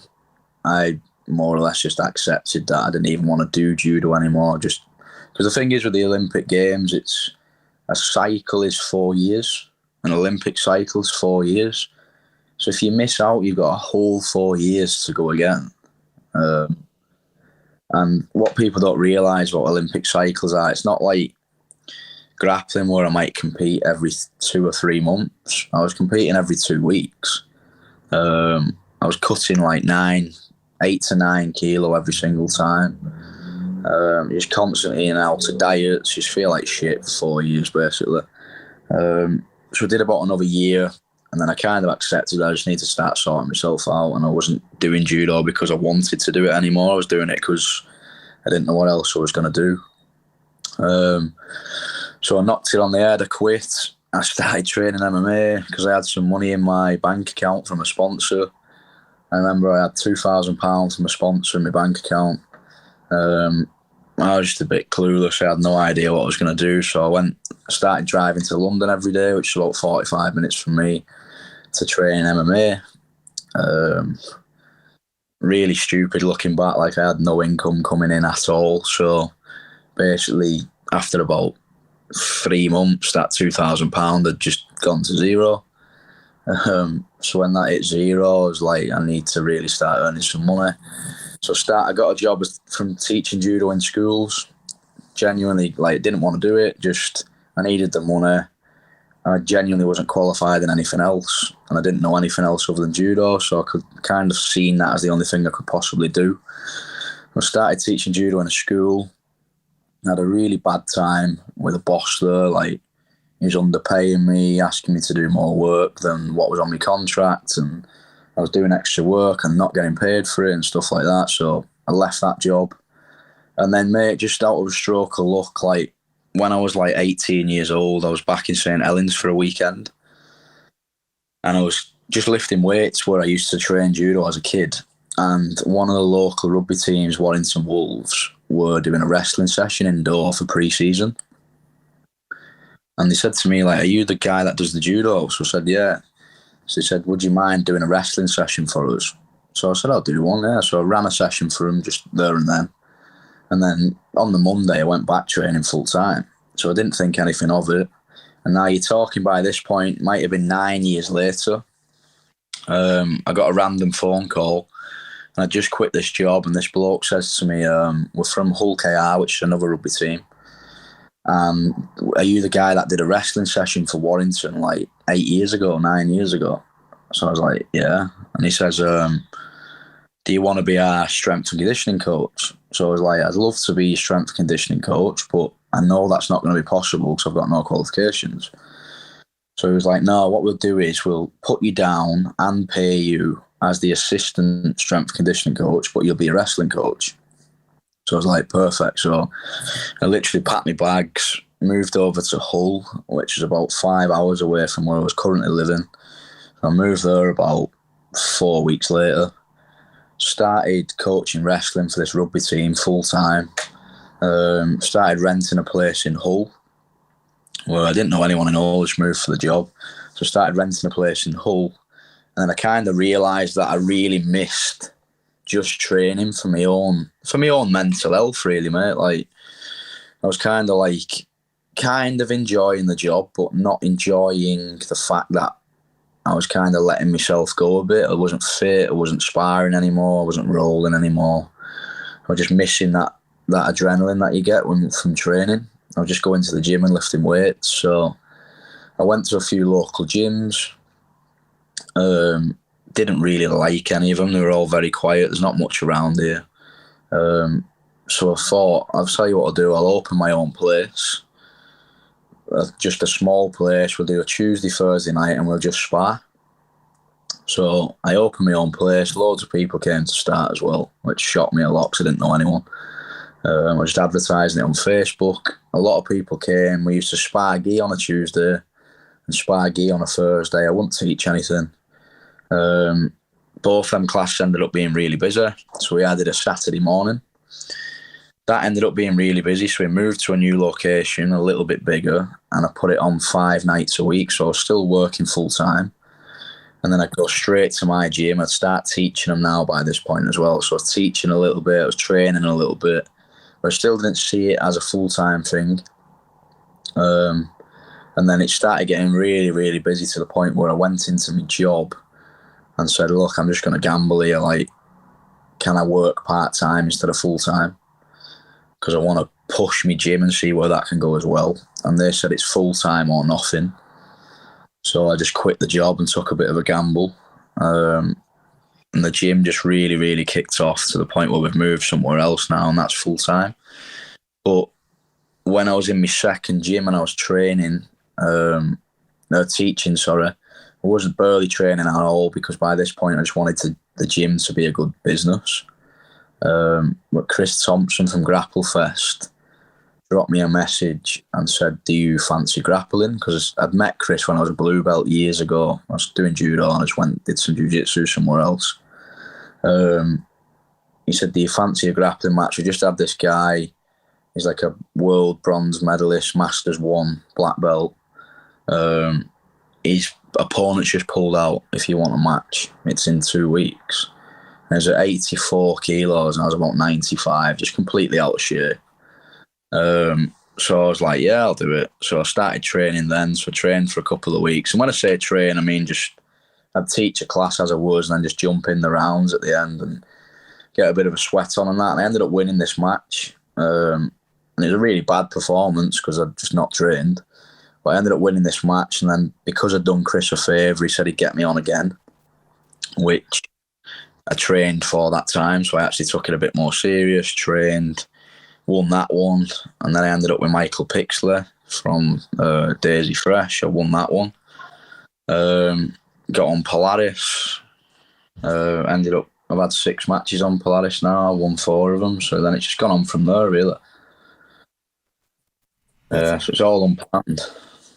[SPEAKER 2] I more or less just accepted that I didn't even want to do judo anymore. Just because the thing is with the Olympic Games, it's a cycle is 4 years. An Olympic cycle is 4 years. So if you miss out, you've got a whole 4 years to go again. And what people don't realise what Olympic cycles are, it's not like grappling where I might compete every 2 or 3 months. I was competing every 2 weeks. I was cutting like 8 to 9 kilo every single time. Just constantly in and out of diets, just feel like shit for 4 years basically. So I did about another year, and then I kind of accepted I just need to start sorting myself out, and I wasn't doing judo because I wanted to do it anymore. I was doing it because I didn't know what else I was going to do. So I knocked it on the head, I quit. I started training MMA because I had some money in my bank account from a sponsor. I remember I had £2,000 from a sponsor in my bank account. I was just a bit clueless. I had no idea what I was going to do. So I started driving to London every day, which is about 45 minutes from me, to train MMA. Really stupid looking back. Like, I had no income coming in at all. So basically, after about 3 months, that £2,000 had just gone to zero. So when that hit zero, I was like, I need to really start earning some money. So I got a job from teaching judo in schools. Genuinely, like, didn't want to do it. Just, I needed the money. I genuinely wasn't qualified in anything else, and I didn't know anything else other than judo. So I could kind of seen that as the only thing I could possibly do. I started teaching judo in a school. I had a really bad time with a boss there. Like, he was underpaying me, asking me to do more work than what was on my contract, and I was doing extra work and not getting paid for it and stuff like that. So I left that job. And then, mate, just out of a stroke of luck, like, when I was like 18 years old, I was back in St Helens for a weekend. And I was just lifting weights where I used to train judo as a kid. And one of the local rugby teams, Warrington Wolves, were doing a wrestling session indoor for pre-season. And they said to me, like, are you the guy that does the judo? So I said, yeah. So they said, would you mind doing a wrestling session for us? So I said, I'll do one, yeah. So I ran a session for them just there and then. And then on the Monday, I went back training full time. So I didn't think anything of it. And now you're talking, by this point, it might have been 9 years later. I got a random phone call And I just quit this job, and this bloke says to me, we're from Hull KR, which is another rugby team. Are you the guy that did a wrestling session for Warrington like 9 years ago? So I was like, yeah. And he says, do you want to be our strength and conditioning coach? So I was like, I'd love to be your strength and conditioning coach, but I know that's not going to be possible because I've got no qualifications. So he was like, no, what we'll do is we'll put you down and pay you as the assistant strength and conditioning coach, but you'll be a wrestling coach. So I was like, perfect. So I literally packed my bags, moved over to Hull, which is about 5 hours away from where I was currently living. I moved there about 4 weeks later. Started coaching wrestling for this rugby team full time. Started renting a place in Hull where I didn't know anyone in Hull. Just moved for the job. So I started renting a place in Hull. And then I kind of realised that I really missed just training for my own mental health, really, mate. Like, I was kind of enjoying the job, but not enjoying the fact that I was kind of letting myself go a bit. I wasn't fit. I wasn't sparring anymore. I wasn't rolling anymore. I was just missing that adrenaline that you get from training. I was just going to the gym and lifting weights. So I went to a few local gyms. Didn't really like any of them. They were all very quiet. There's not much around here. So I thought, I'll tell you what I'll do. I'll open my own place. Just a small place. We'll do a Tuesday, Thursday night, and we'll just spar. So I opened my own place. Loads of people came to start as well, which shocked me a lot because I didn't know anyone. I was just advertising it on Facebook. A lot of people came. We used to spar gi on a Tuesday and spar gi on a Thursday. I wouldn't teach anything. Both them classes ended up being really busy, so we added a Saturday morning. That ended up being really busy, so we moved to a new location, a little bit bigger, and I put it on 5 nights a week, so I was still working full time. And then I'd go straight to my gym. I'd start teaching them now by this point as well. So I was teaching a little bit, I was training a little bit, but I still didn't see it as a full-time thing. And then it started getting really, really busy to the point where I went into my job and said, look, I'm just going to gamble here. Like, can I work part-time instead of full-time? Because I want to push my gym and see where that can go as well. And they said it's full-time or nothing. So I just quit the job and took a bit of a gamble. And the gym just really, really kicked off to the point where we've moved somewhere else now, and that's full-time. But when I was in my second gym and I was training, teaching, I wasn't barely training at all because by this point I just wanted the gym to be a good business. But Chris Thompson from Grapple Fest dropped me a message and said, do you fancy grappling? Because I'd met Chris when I was a blue belt years ago. I was doing judo and I just did some jiu-jitsu somewhere else. He said, do you fancy a grappling match? We just had this guy. He's like a world bronze medalist, Masters 1 black belt. His opponent's just pulled out. If you want a match, it's in 2 weeks. And I was at 84 kilos and I was about 95, just completely out of shape. So I was like, yeah, I'll do it. So I started training then. So I trained for a couple of weeks. And when I say train, I mean just I'd teach a class as I was and then just jump in the rounds at the end and get a bit of a sweat on and that. And I ended up winning this match. And it was a really bad performance because I'd just not trained. But I ended up winning this match. And then because I'd done Chris a favour, he said he'd get me on again, which I trained for that time. So I actually took it a bit more serious, trained, won that one. And then I ended up with Michael Pixley from Daisy Fresh. I won that one. Got on Polaris. I've had 6 matches on Polaris now. I won 4 of them. So then it's just gone on from there, really. So it's all unplanned.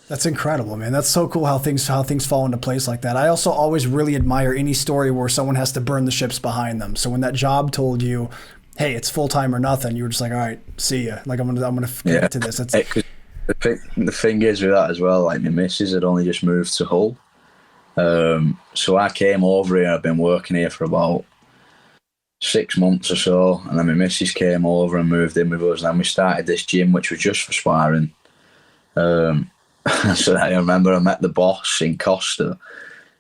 [SPEAKER 1] That's incredible, man. That's so cool how things fall into place like that. I also always really admire any story where someone has to burn the ships behind them. So when that job told you, hey, it's full-time or nothing, you were just like, all right, see ya. Like, I'm gonna get to this.
[SPEAKER 2] The thing is with that as well, like my missus had only just moved to Hull. So I came over here. I've been working here for about 6 months or so, and then my missus came over and moved in with us. And then we started this gym, which was just for sparring. So I remember I met the boss in Costa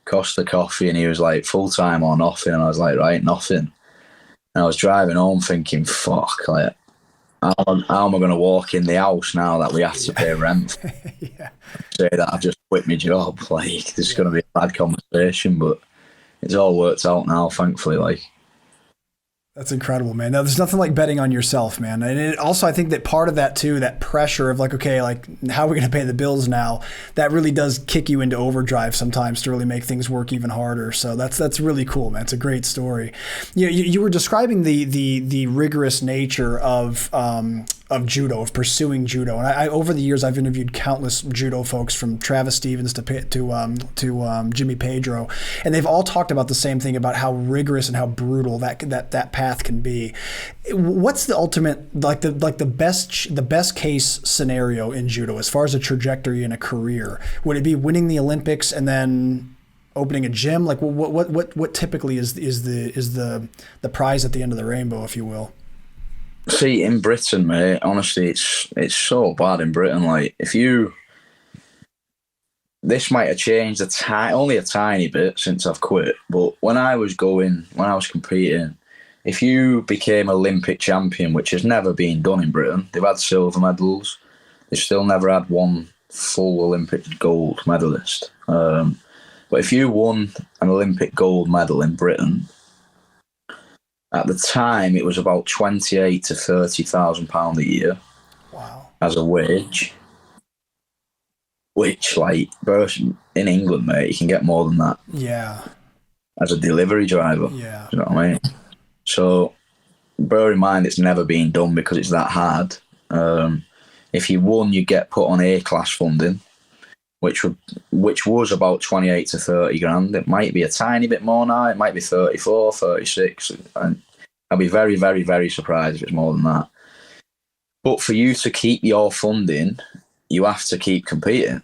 [SPEAKER 2] Coffee, and he was like, full time or nothing? And I was like, right, nothing. And I was driving home thinking, fuck, like, how am I going to walk in the house now that we have to pay rent?
[SPEAKER 1] Yeah.
[SPEAKER 2] Say that I've just quit my job. Like, this is going to be a bad conversation, but it's all worked out now, thankfully. Like,
[SPEAKER 1] That's incredible, man. Now, there's nothing like betting on yourself, man. And it also, I think that part of that too, that pressure of like, okay, like how are we going to pay the bills now? That really does kick you into overdrive sometimes to really make things work even harder. So that's really cool, man. It's a great story. You were describing the rigorous nature of judo, of pursuing judo, and I over the years I've interviewed countless judo folks from Travis Stevens to Jimmy Pedro, and they've all talked about the same thing about how rigorous and how brutal that path can be. What's the ultimate, like the best case scenario in judo as far as a trajectory in a career? Would it be winning the Olympics and then opening a gym? Like what typically is the prize at the end of the rainbow, if you will?
[SPEAKER 2] see, in Britain, mate, honestly, it's so bad in Britain. Like, this might have changed only a tiny bit since I've quit, but when I was competing, if you became Olympic champion, which has never been done in Britain, they've had silver medals, they've still never had one full Olympic gold medalist. But if you won an Olympic gold medal in Britain, at the time it was about £28,000 to £30,000 a year.
[SPEAKER 1] Wow.
[SPEAKER 2] As a wage. Which, like, in England, mate, you can get more than that.
[SPEAKER 1] Yeah.
[SPEAKER 2] As a delivery driver.
[SPEAKER 1] Yeah.
[SPEAKER 2] You know what I mean? So, bear in mind, it's never been done because it's that hard. If you won, you get put on A-class funding, which was about 28 to 30 grand. It might be a tiny bit more now. It might be 34, 36. And I'll be very, very, very surprised if it's more than that. But for you to keep your funding, you have to keep competing.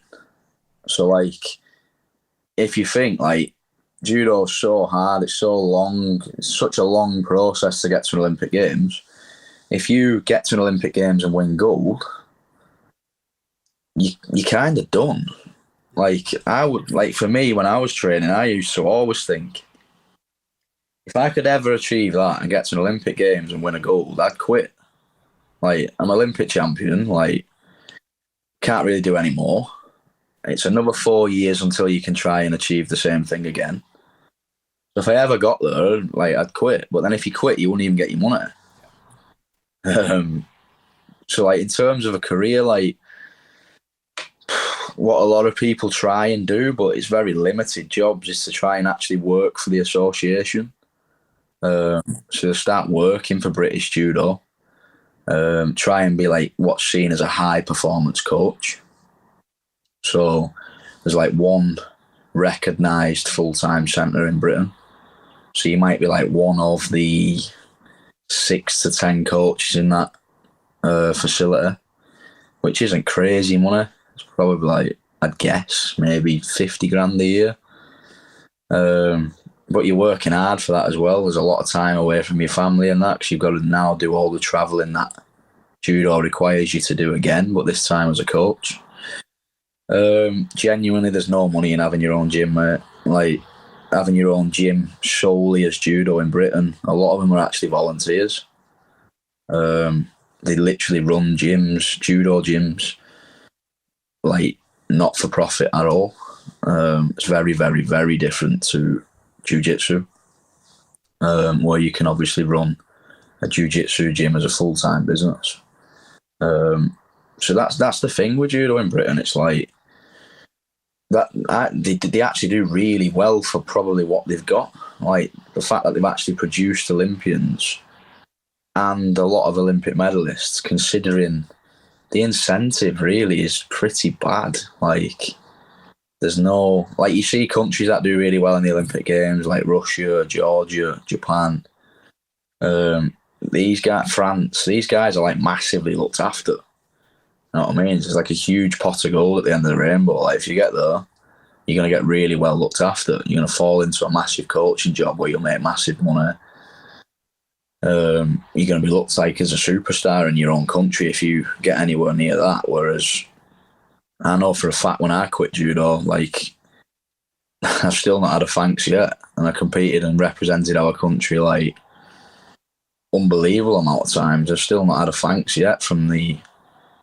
[SPEAKER 2] So, like, if you think, like, judo's so hard, it's so long, it's such a long process to get to an Olympic Games. If you get to an Olympic Games and win gold, you're kind of done. Like, for me, when I was training, I used to always think, if I could ever achieve that and get to an Olympic Games and win a gold, I'd quit. Like, I'm Olympic champion, like, can't really do any more. It's another 4 years until you can try and achieve the same thing again. So if I ever got there, like, I'd quit. But then if you quit, you wouldn't even get your money. So, like, in terms of a career, like, what a lot of people try and do, but it's very limited jobs, is to try and actually work for the association. So start working for British Judo. Try and be, like, what's seen as a high performance coach. So there's, like, one recognised full-time centre in Britain. So you might be, like, one of the 6 to 10 coaches in that facility, which isn't crazy money. It's probably, like, I'd guess maybe 50 grand a year. But you're working hard for that as well. There's a lot of time away from your family and that, because you've got to now do all the travelling that judo requires you to do again, but this time as a coach. Genuinely, there's no money in having your own gym, mate. Like, having your own gym solely as judo in Britain, a lot of them are actually volunteers. They literally run gyms, judo gyms, like, not for profit at all. It's very, very, very different to JiuJitsu, where you can obviously run a JiuJitsu gym as a full-time business. So that's the thing with judo in Britain. It's like that they actually do really well for probably what they've got. Like, the fact that they've actually produced Olympians and a lot of Olympic medalists, considering the incentive really is pretty bad. Like, there's no, like, you see countries that do really well in the Olympic Games, like Russia, Georgia, Japan. These guys, France, these guys are, like, massively looked after. You know what I mean? It's like a huge pot of gold at the end of the rainbow. Like, if you get there, you're going to get really well looked after. You're going to fall into a massive coaching job where you'll make massive money. You're going to be looked like as a superstar in your own country if you get anywhere near that. Whereas, I know for a fact when I quit judo, like, I've still not had a thanks yet. And I competed and represented our country, like, unbelievable amount of times. I've still not had a thanks yet from the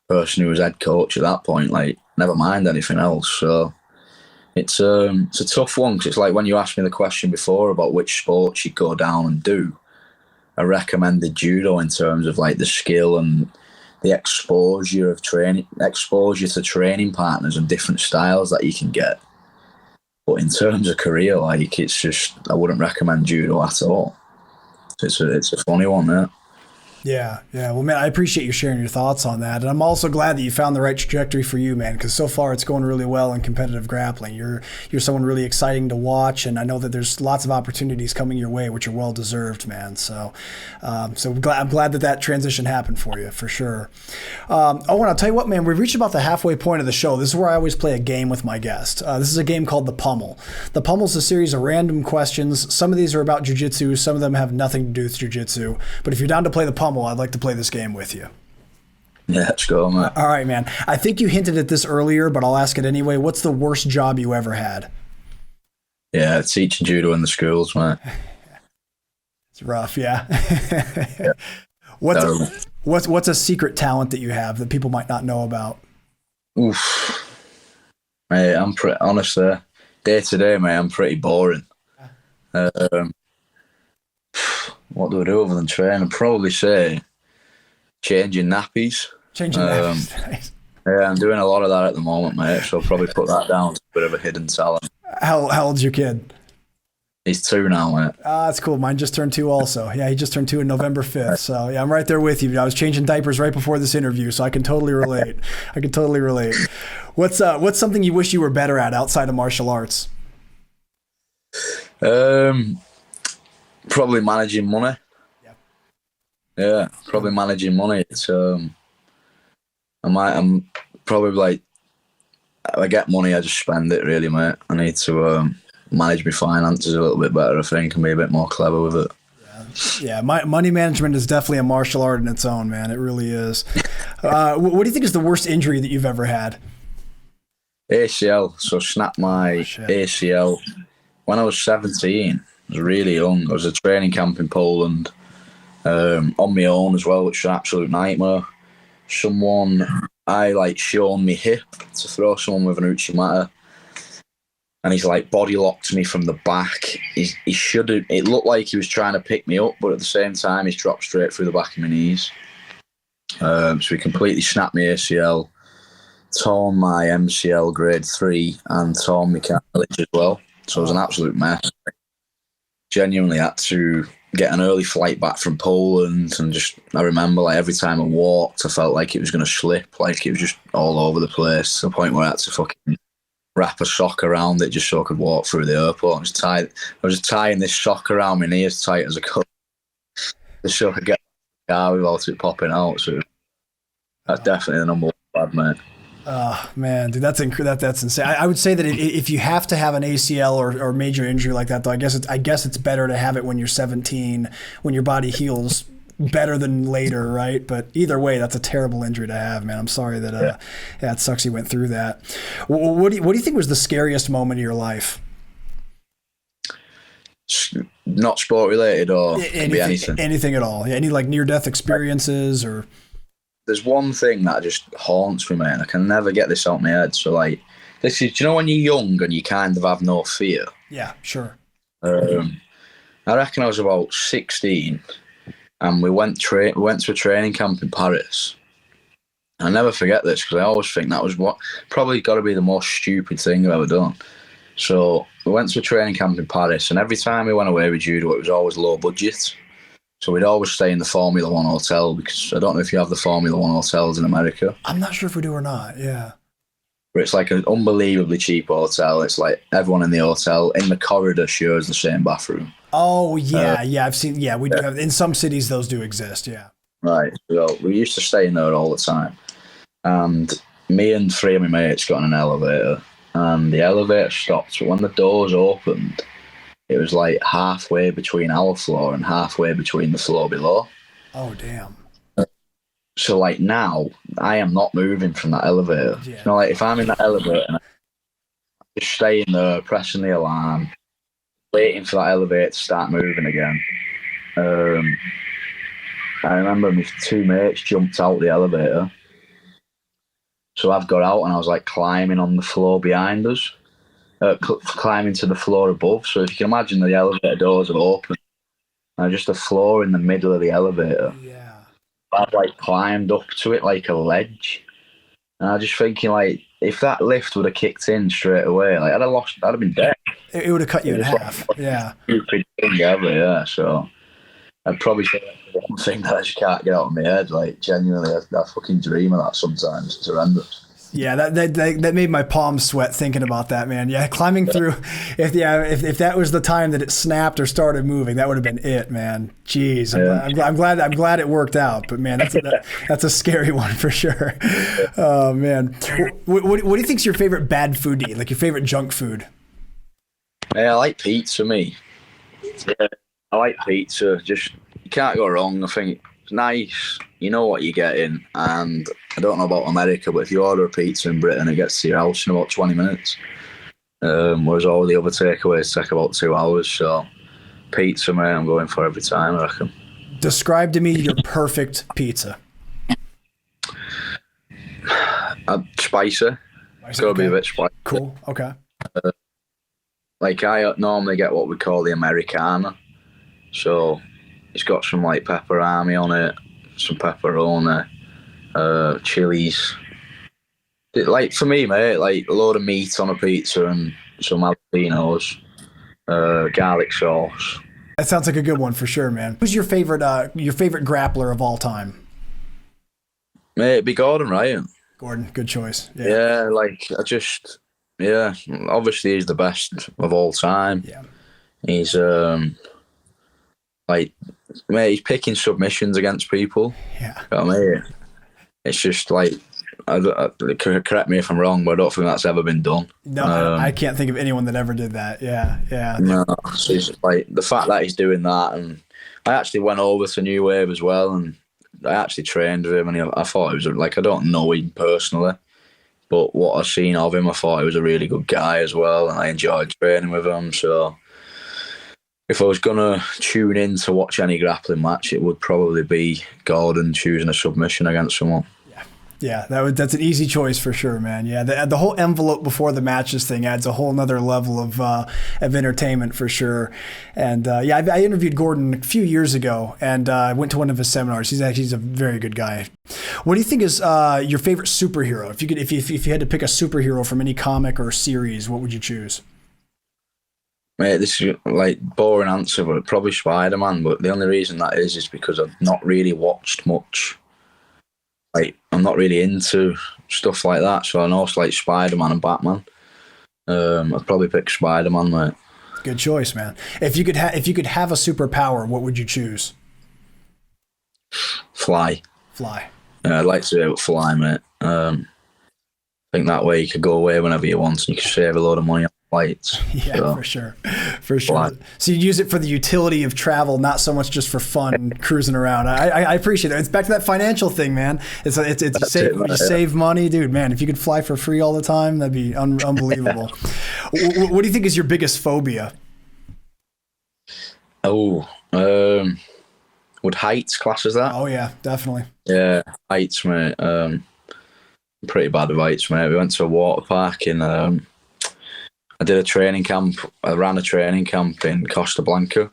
[SPEAKER 2] person who was head coach at that point. Like, never mind anything else. So it's a tough one, because it's like when you asked me the question before about which sports you'd go down and do, I recommended judo in terms of like the skill and the exposure to training partners and different styles that you can get. But in terms of career, like, it's just, I wouldn't recommend judo at all. It's a funny one, yeah.
[SPEAKER 1] Yeah. Well, man, I appreciate you sharing your thoughts on that. And I'm also glad that you found the right trajectory for you, man, because so far it's going really well in competitive grappling. You're someone really exciting to watch, and I know that there's lots of opportunities coming your way, which are well deserved, man. So I'm glad that transition happened for you, for sure. Owen, I'll tell you what, man, we've reached about the halfway point of the show. This is where I always play a game with my guest. This is a game called the Pummel. The Pummel is a series of random questions. Some of these are about jiu-jitsu. Some of them have nothing to do with jiu-jitsu. But if you're down to play the Pummel, I'd like to play this game with you.
[SPEAKER 2] Yeah, let's go, man.
[SPEAKER 1] All right, man. I think you hinted at this earlier, but I'll ask it anyway. What's the worst job you ever had?
[SPEAKER 2] Yeah, teaching judo in the schools, man.
[SPEAKER 1] It's rough, yeah.
[SPEAKER 2] Yeah.
[SPEAKER 1] What's a secret talent that you have that people might not know about?
[SPEAKER 2] Oof. Mate, honestly, day to day, mate, I'm pretty boring. What do I do other than train? I'd probably say changing nappies.
[SPEAKER 1] Changing nappies. Nice.
[SPEAKER 2] Yeah, I'm doing a lot of that at the moment, mate, so I'll probably put that down as a bit of a hidden talent.
[SPEAKER 1] How old's your kid?
[SPEAKER 2] He's 2 now, mate.
[SPEAKER 1] That's cool. Mine just turned 2 also. Yeah, he just turned 2 on November 5th. So yeah, I'm right there with you. I was changing diapers right before this interview, so I can totally relate. What's something you wish you were better at outside of martial arts?
[SPEAKER 2] Probably managing money. Yeah, probably managing money. It's I'm probably like, I get money, I just spend it, really, mate. I need to manage my finances a little bit better, I think, and be a bit more clever with it.
[SPEAKER 1] Yeah, money management is definitely a martial art in its own, man. It really is. What do you think is the worst injury that you've ever had?
[SPEAKER 2] ACL. So snapped my ACL when I was 17. I was really young. I was at a training camp in Poland, on my own as well, which was an absolute nightmare. I shown me hip to throw someone with an uchimata, and he's like body locked me from the back. He should have. It looked like he was trying to pick me up, but at the same time, he's dropped straight through the back of my knees. So he completely snapped my ACL, torn my MCL grade 3, and torn my cartilage as well. So it was an absolute mess. Genuinely had to get an early flight back from Poland, and I remember every time I walked, I felt like it was going to slip, like it was just all over the place, to the point where I had to fucking wrap a sock around it just so I could walk through the airport. I was just tying this sock around my knee as tight as I could, just so I could get the car without it popping out. So that's definitely the number one bad, mate.
[SPEAKER 1] Oh man, dude, that's insane. I would say that if you have to have an ACL or major injury like that, though, I guess it's better to have it when you're 17, when your body heals better than later, right? But either way, that's a terrible injury to have, man. I'm sorry that it sucks you went through that. What do you think was the scariest moment of your life?
[SPEAKER 2] Not sport related, or can be anything.
[SPEAKER 1] Anything at all. Yeah, any near-death experiences or.
[SPEAKER 2] There's one thing that just haunts me, man. I can never get this out of my head. So, this is, do you know when you're young and you kind of have no fear?
[SPEAKER 1] Yeah, sure.
[SPEAKER 2] I reckon I was about 16, and we went to a training camp in Paris. I'll never forget this, because I always think that was probably got to be the most stupid thing I've ever done. So we went to a training camp in Paris, and every time we went away with judo, it was always low budget. So we'd always stay in the Formula One hotel, because I don't know if you have the Formula One hotels in America.
[SPEAKER 1] I'm not sure if we do or not, yeah.
[SPEAKER 2] But it's an unbelievably cheap hotel. It's everyone in the hotel, in the corridor, shares the same bathroom.
[SPEAKER 1] Oh, yeah, I've seen, we do have, in some cities those do exist, yeah.
[SPEAKER 2] Right, so we used to stay in there all the time. And me and 3 of my mates got in an elevator, and the elevator stopped. But when the doors opened, it was halfway between our floor and halfway between the floor below.
[SPEAKER 1] Oh, damn.
[SPEAKER 2] So now, I am not moving from that elevator. Yeah. If I'm in that elevator and I'm just staying there, pressing the alarm, waiting for that elevator to start moving again. I remember my two mates jumped out the elevator. So I've got out and I was like climbing on the floor behind us, climbing to the floor above. So if you can imagine the elevator doors are open, and just a floor in the middle of the elevator.
[SPEAKER 1] Yeah.
[SPEAKER 2] I've like climbed up to it like a ledge. And I was just thinking, like, if that lift would have kicked in straight away, like I'd have been dead.
[SPEAKER 1] It would have cut you in half.
[SPEAKER 2] Like,
[SPEAKER 1] yeah.
[SPEAKER 2] Stupid thing ever, yeah. So I'd probably say that's the one thing that I just can't get out of my head. Like, genuinely, I fucking dream of that sometimes. It's horrendous.
[SPEAKER 1] Yeah, that made my palms sweat thinking about that, man. Yeah, climbing through. If that was the time that it snapped or started moving, that would have been it, man. Jeez, I'm glad it worked out. But man, that's a scary one for sure. Oh man, what do you think's your favorite bad food to eat? Like your favorite junk food?
[SPEAKER 2] Yeah, I like pizza. Me, yeah, I like pizza. Just you can't go wrong. I think it's nice. You know what you're getting, and I don't know about America, but if you order a pizza in Britain, it gets to your house in about 20 minutes. Whereas all the other takeaways take about 2 hours. So pizza, mate, I'm going for every time, I reckon.
[SPEAKER 1] Describe to me your perfect pizza.
[SPEAKER 2] Spicy. It's got to be a bit spicy.
[SPEAKER 1] Cool. Okay.
[SPEAKER 2] Like I normally get what we call the Americana. So it's got some like pepperami on it, some pepperoni, chilies. Like for me, mate, like a load of meat on a pizza and some jalapenos, garlic sauce.
[SPEAKER 1] That sounds like a good one for sure, man. Who's your favorite grappler of all time?
[SPEAKER 2] Mate, it'd be Gordon Ryan.
[SPEAKER 1] Gordon, good choice.
[SPEAKER 2] Yeah, obviously he's the best of all time.
[SPEAKER 1] Yeah.
[SPEAKER 2] He's like, mate, he's picking submissions against people.
[SPEAKER 1] Yeah.
[SPEAKER 2] You know what I mean? It's just like, correct me if I'm wrong, but I don't think that's ever been done.
[SPEAKER 1] No, I can't think of anyone that ever did that. Yeah.
[SPEAKER 2] No, so it's like the fact that he's doing that, and I actually went over to New Wave as well, and I actually trained with him, and I thought he was like, I don't know him personally, but what I've seen of him, I thought he was a really good guy as well, and I enjoyed training with him. So if I was gonna tune in to watch any grappling match, it would probably be Gordon choosing a submission against someone.
[SPEAKER 1] Yeah, that's an easy choice for sure, man. Yeah, the whole envelope before the matches thing adds a whole nother level of entertainment for sure. And I interviewed Gordon a few years ago, and I went to one of his seminars. He's a very good guy. What do you think is your favorite superhero? If you had to pick a superhero from any comic or series, what would you choose?
[SPEAKER 2] Mate, this is like boring answer, but probably Spider-Man. But the only reason that is because I've not really watched much. Like, I'm not really into stuff like that, so I know it's like Spider-Man and Batman. I'd probably pick Spider-Man, mate.
[SPEAKER 1] Good choice, man. If you could have a superpower, what would you choose?
[SPEAKER 2] Fly. Yeah, I'd like to be able to fly, mate. I think that way you could go away whenever you want, and you could save a load of money on flights.
[SPEAKER 1] Yeah, so, for sure. Fly. So you use it for the utility of travel, not so much just for fun cruising around. I appreciate that. It's back to that financial thing, man. You save money, dude. Man, if you could fly for free all the time, that'd be unbelievable. What do you think is your biggest phobia?
[SPEAKER 2] Would heights class as that?
[SPEAKER 1] Oh yeah, definitely.
[SPEAKER 2] Yeah, heights, mate. Pretty bad with heights, mate. We went to a water park in. I did a training camp. I ran a training camp in Costa Blanca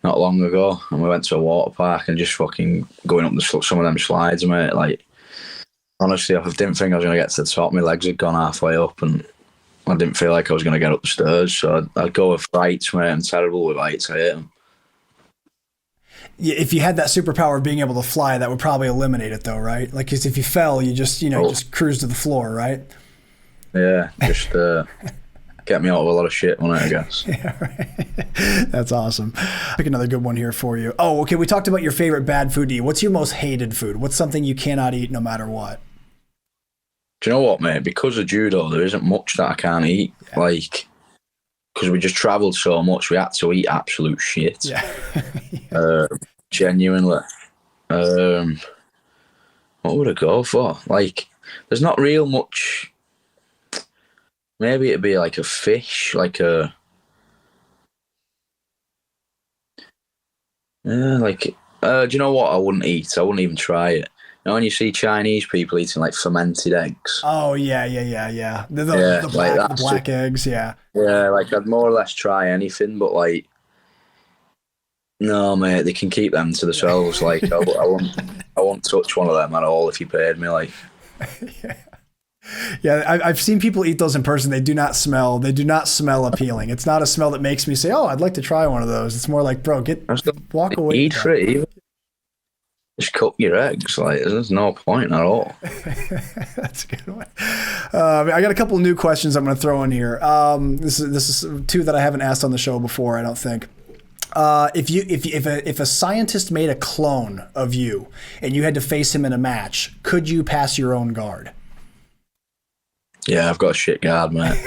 [SPEAKER 2] not long ago, and we went to a water park and just fucking going up some of them slides, mate. Like, honestly, I didn't think I was going to get to the top. My legs had gone halfway up, and I didn't feel like I was going to get up the stairs. So I'd go with heights, mate. I'm terrible with heights. I hate them.
[SPEAKER 1] If you had that superpower of being able to fly, that would probably eliminate it, though, right? Like, 'cause if you fell, you just just cruise to the floor, right?
[SPEAKER 2] Yeah, just get me out of a lot of shit, won't it, I guess.
[SPEAKER 1] Yeah, right. That's awesome. Pick another good one here for you. Oh, okay. We talked about your favorite bad food to eat. What's your most hated food? What's something you cannot eat no matter what?
[SPEAKER 2] Do you know what, mate? Because of judo, there isn't much that I can't eat. Yeah. Like, because we just travelled so much, we had to eat absolute shit.
[SPEAKER 1] Yeah.
[SPEAKER 2] Genuinely. What would I go for? Like, there's not real much. Maybe it'd be like a fish, like a. Yeah, like Do you know what? I wouldn't eat. I wouldn't even try it. You know, when you see Chinese people eating like fermented eggs.
[SPEAKER 1] Oh yeah. The black eggs, yeah.
[SPEAKER 2] Yeah, like I'd more or less try anything, but like, no, mate, they can keep them to themselves. Like, I won't touch one of them at all if you paid me. Like,
[SPEAKER 1] yeah, I've seen people eat those in person. They do not smell appealing. It's not a smell that makes me say, "Oh, I'd like to try one of those." It's more like, bro, walk away.
[SPEAKER 2] Eat free. Just cook your eggs. Like, there's no point at all.
[SPEAKER 1] That's a good one. I got a couple of new questions I'm going to throw in here. This is two that I haven't asked on the show before, I don't think. If a scientist made a clone of you and you had to face him in a match, could you pass your own guard?
[SPEAKER 2] Yeah, I've got a shit guard, mate.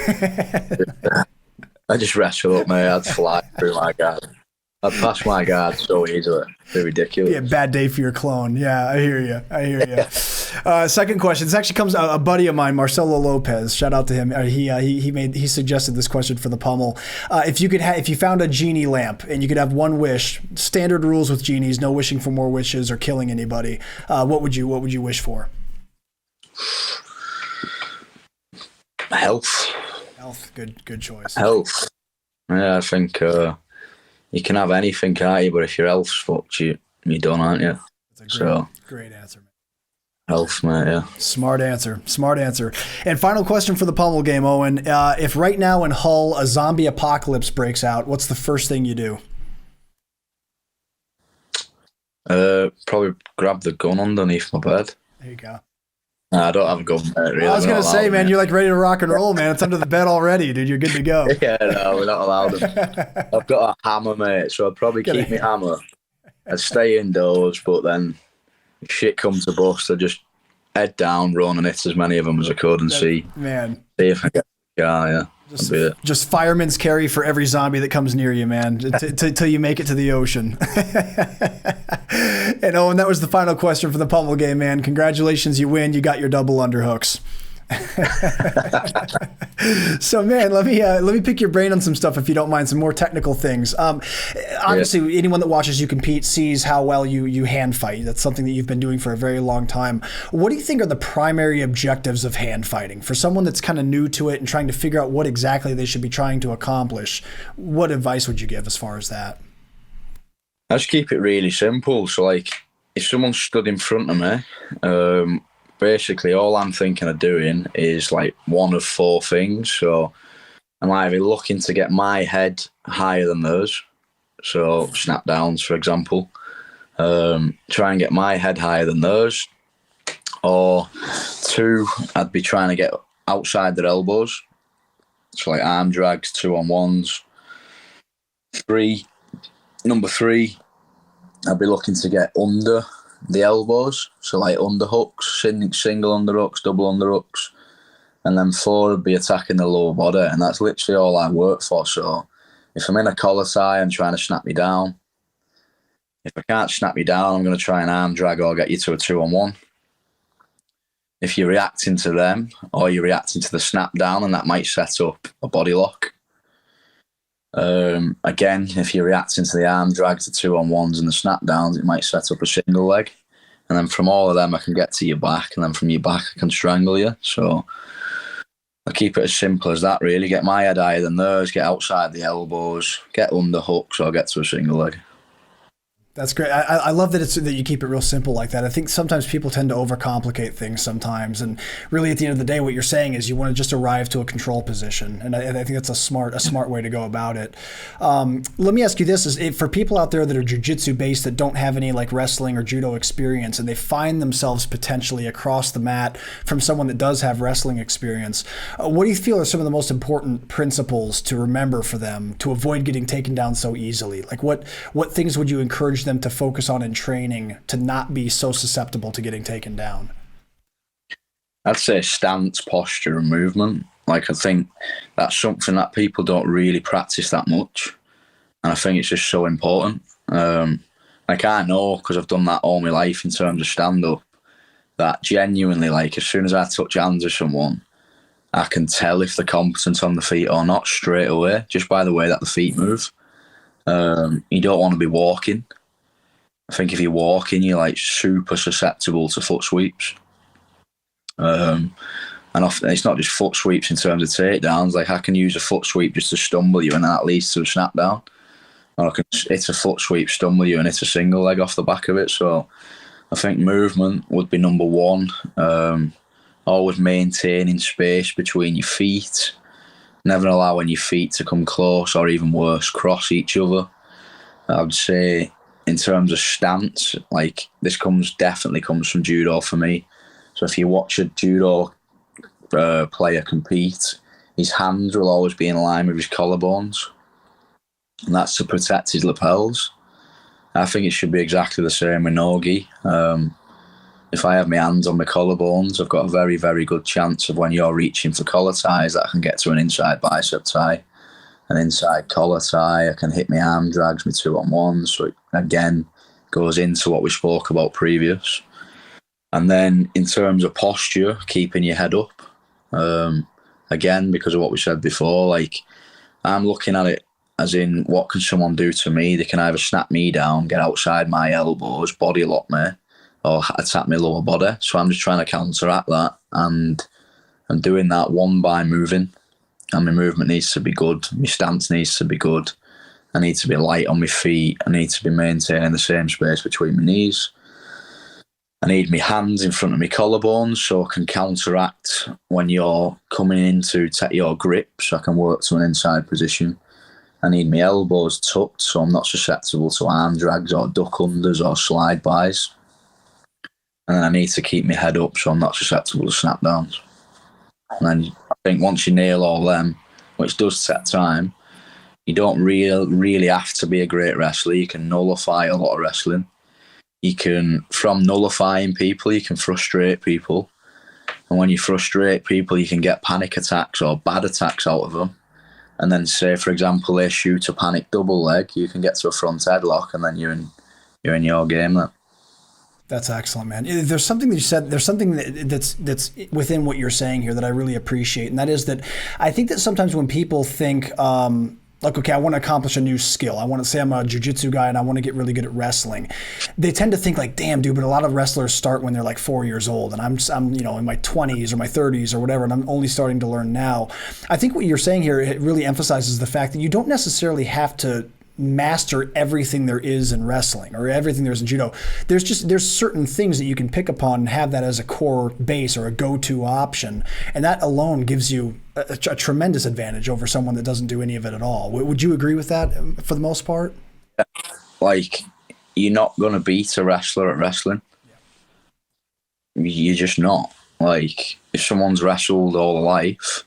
[SPEAKER 2] I just wrestle up, mate. I'd fly through my guard. I'd pass my guard so easily. It'd be ridiculous.
[SPEAKER 1] Yeah, bad day for your clone. Yeah, I hear you. Second question. This actually comes a buddy of mine, Marcelo Lopez. Shout out to him. He suggested this question for the Pummel. If you found a genie lamp and you could have one wish, standard rules with genies, no wishing for more wishes or killing anybody. What would you wish for?
[SPEAKER 2] Health.
[SPEAKER 1] Health. Good choice.
[SPEAKER 2] Health. Yeah, I think. You can have anything, can't you? But if your health's fucked, you're done, aren't you?
[SPEAKER 1] That's a great answer, man.
[SPEAKER 2] Health, mate, yeah.
[SPEAKER 1] Smart answer. And final question for the Pummel game, Owen. If right now in Hull a zombie apocalypse breaks out, what's the first thing you do?
[SPEAKER 2] Probably grab the gun underneath my bed.
[SPEAKER 1] There you go.
[SPEAKER 2] Nah, I don't have a gun, mate, really.
[SPEAKER 1] I was going to say, man, you're like ready to rock and roll, man. It's under the bed already, dude. You're good to go.
[SPEAKER 2] Yeah, no, we're not allowed them. I've got a hammer, mate, so I'd probably keep my hammer. I'd stay indoors, but then if shit comes to bust, I'd just head down, run and hit as many of them as I could and see if I get the car, yeah.
[SPEAKER 1] Just fireman's carry for every zombie that comes near you, man, till you make it to the ocean. And Owen, that was the final question for the Pummel game, man. Congratulations, you win. You got your double underhooks. So, man, let me pick your brain on some stuff, if you don't mind, some more technical things. Obviously, anyone that watches you compete sees how well you hand fight. That's something that you've been doing for a very long time. What do you think are the primary objectives of hand fighting for someone that's kind of new to it and trying to figure out what exactly they should be trying to accomplish? What advice would you give as far as that?
[SPEAKER 2] I just keep it really simple. So, like, if someone stood in front of me, basically all I'm thinking of doing is like one of four things. So I'm either looking to get my head higher than theirs, so snap downs, for example, try and get my head higher than theirs, or two, I'd be trying to get outside their elbows, so like arm drags, 2-on-1s. Number three, I'd be looking to get under the elbows, so like underhooks, single underhooks, double underhooks, and then four would be attacking the lower body, and that's literally all I work for. So if I'm in a collar tie and trying to snap me down, if I can't snap you down, I'm going to try an arm drag or get you to a 2-on-1. If you're reacting to them or you're reacting to the snap down, and that might set up a body lock. Again, if you're reacting to the arm drags, the 2-on-1s and the snap downs, it might set up a single leg. And then from all of them, I can get to your back, and then from your back, I can strangle you. So I keep it as simple as that, really. Get my head higher than theirs, get outside the elbows, get under hooks, or get to a single leg.
[SPEAKER 1] That's great. I love that you keep it real simple like that. I think sometimes people tend to overcomplicate things sometimes, and really at the end of the day, what you're saying is you want to just arrive to a control position, and I think that's a smart way to go about it. Let me ask you this: for people out there that are jiu-jitsu based that don't have any like wrestling or judo experience, and they find themselves potentially across the mat from someone that does have wrestling experience, what do you feel are some of the most important principles to remember for them to avoid getting taken down so easily? Like what things would you encourage them to focus on in training to not be so susceptible to getting taken down?
[SPEAKER 2] I'd say stance, posture, and movement. Like, I think that's something that people don't really practice that much, and I think it's just so important. Like, I know, because I've done that all my life in terms of stand-up, that genuinely, like, as soon as I touch hands with someone, I can tell if they're competent on the feet or not straight away, just by the way that the feet move. You don't want to be walking. I think if you're walking, you're like super susceptible to foot sweeps. And often it's not just foot sweeps in terms of takedowns. Like I can use a foot sweep just to stumble you, and that leads to a snap down. Or I can hit a foot sweep, stumble you, and hit a single leg off the back of it. So I think movement would be number one. Always maintaining space between your feet. Never allowing your feet to come close, or even worse, cross each other. I would say in terms of stance, like this definitely comes from judo for me. So if you watch a judo player compete, his hands will always be in line with his collarbones, and that's to protect his lapels. I think it should be exactly the same with no-gi. If I have my hands on my collarbones, I've got a very, very good chance of when you're reaching for collar ties that I can get to an inside bicep tie, an inside collar tie. I can hit my arm drags, my 2-on-1s. So it, again, goes into what we spoke about previous. And then in terms of posture, keeping your head up. Again, because of what we said before, like I'm looking at it as in what can someone do to me? They can either snap me down, get outside my elbows, body lock me, or attack my lower body. So I'm just trying to counteract that, and I'm doing that one by moving. And my movement needs to be good. My stance needs to be good. I need to be light on my feet. I need to be maintaining the same space between my knees. I need my hands in front of my collarbones so I can counteract when you're coming in to take your grip, so I can work to an inside position. I need my elbows tucked so I'm not susceptible to arm drags or duck unders or slide bys. And then I need to keep my head up so I'm not susceptible to snap downs. And then I think once you nail all them, which does take time, you don't really have to be a great wrestler. You can nullify a lot of wrestling. You can, from nullifying people, you can frustrate people. And when you frustrate people, you can get panic attacks or bad attacks out of them. And then say, for example, they shoot a panic double leg, you can get to a front headlock, and then you're in your game then.
[SPEAKER 1] That's excellent, man. There's something that you said, there's something that's within what you're saying here that I really appreciate. And that is that I think that sometimes when people think, like, okay, I want to accomplish a new skill. I want to say I'm a jiu-jitsu guy and I want to get really good at wrestling. They tend to think like, damn, dude, but a lot of wrestlers start when they're like 4 years old, and I'm in my 20s or my 30s or whatever, and I'm only starting to learn now. I think what you're saying here, it really emphasizes the fact that you don't necessarily have to master everything there is in wrestling or everything there is in judo. There's certain things that you can pick upon and have that as a core base or a go-to option, and that alone gives you a tremendous advantage over someone that doesn't do any of it at all. Would you agree with that for the most part?
[SPEAKER 2] Like, you're not going to beat a wrestler at wrestling. Yeah. You're just not. Like, if someone's wrestled all their life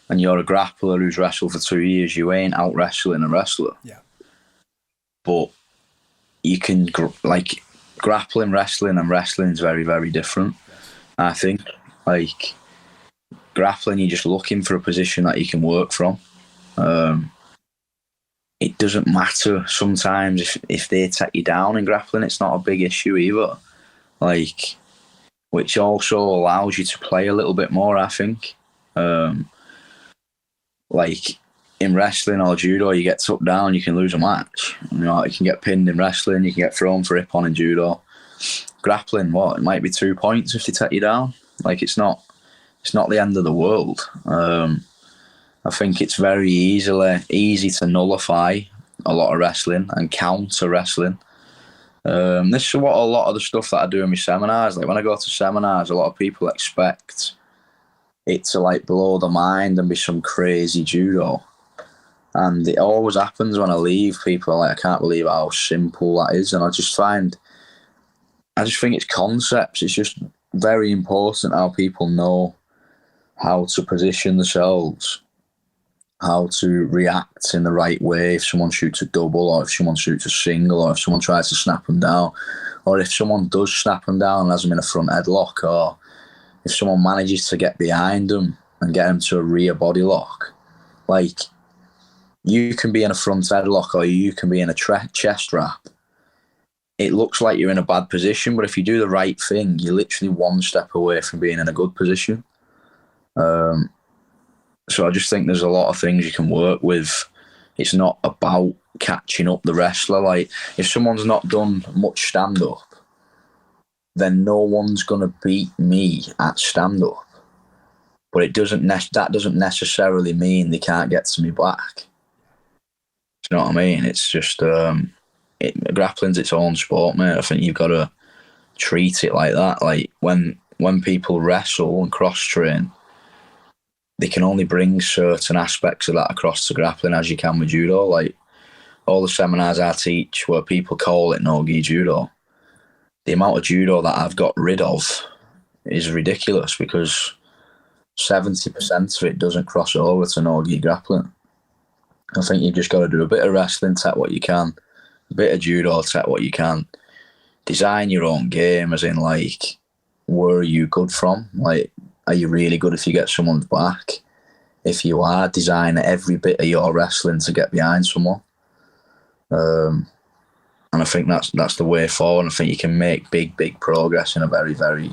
[SPEAKER 2] and you're a grappler who's wrestled for 2 years, you ain't out wrestling a wrestler.
[SPEAKER 1] Yeah. But
[SPEAKER 2] you can, like, grappling, wrestling, and wrestling is very, very different. I think, like, grappling, you're just looking for a position that you can work from. It doesn't matter sometimes if they take you down in grappling, it's not a big issue either. Like, which also allows you to play a little bit more, I think. Like, in wrestling or judo, you get took down, you can lose a match. You know, you can get pinned in wrestling, you can get thrown for ippon in judo. Grappling, it might be 2 points if they take you down. Like, it's not the end of the world. I think it's very easy to nullify a lot of wrestling and counter wrestling. This is what a lot of the stuff that I do in my seminars. Like, when I go to seminars, a lot of people expect it to, like, blow the mind and be some crazy judo. And it always happens when I leave. People are like, I can't believe how simple that is. And I just think it's concepts. It's just very important how people know how to position themselves, how to react in the right way if someone shoots a double, or if someone shoots a single, or if someone tries to snap them down, or if someone does snap them down and has them in a front headlock, or if someone manages to get behind them and get them to a rear body lock. Like, you can be in a front headlock or you can be in a chest wrap. It looks like you're in a bad position, but if you do the right thing, you're literally one step away from being in a good position. So I just think there's a lot of things you can work with it's not about catching up the wrestler. Like, if someone's not done much stand-up, then no one's going to beat me at stand-up. But that doesn't necessarily mean they can't get to me back. Do you know what I mean? It's just, grappling's its own sport, mate. I think you've got to treat it like that. Like, when people wrestle and cross-train, they can only bring certain aspects of that across to grappling as you can with judo. Like, all the seminars I teach where people call it no-gi judo, the amount of judo that I've got rid of is ridiculous, because 70% of it doesn't cross over to no-gi grappling. I think you've just got to do a bit of wrestling, take what you can, a bit of judo, take what you can. Design your own game, as in, like, where are you good from? Like, are you really good if you get someone's back? If you are, design every bit of your wrestling to get behind someone. And I think that's the way forward. I think you can make big progress in a very, very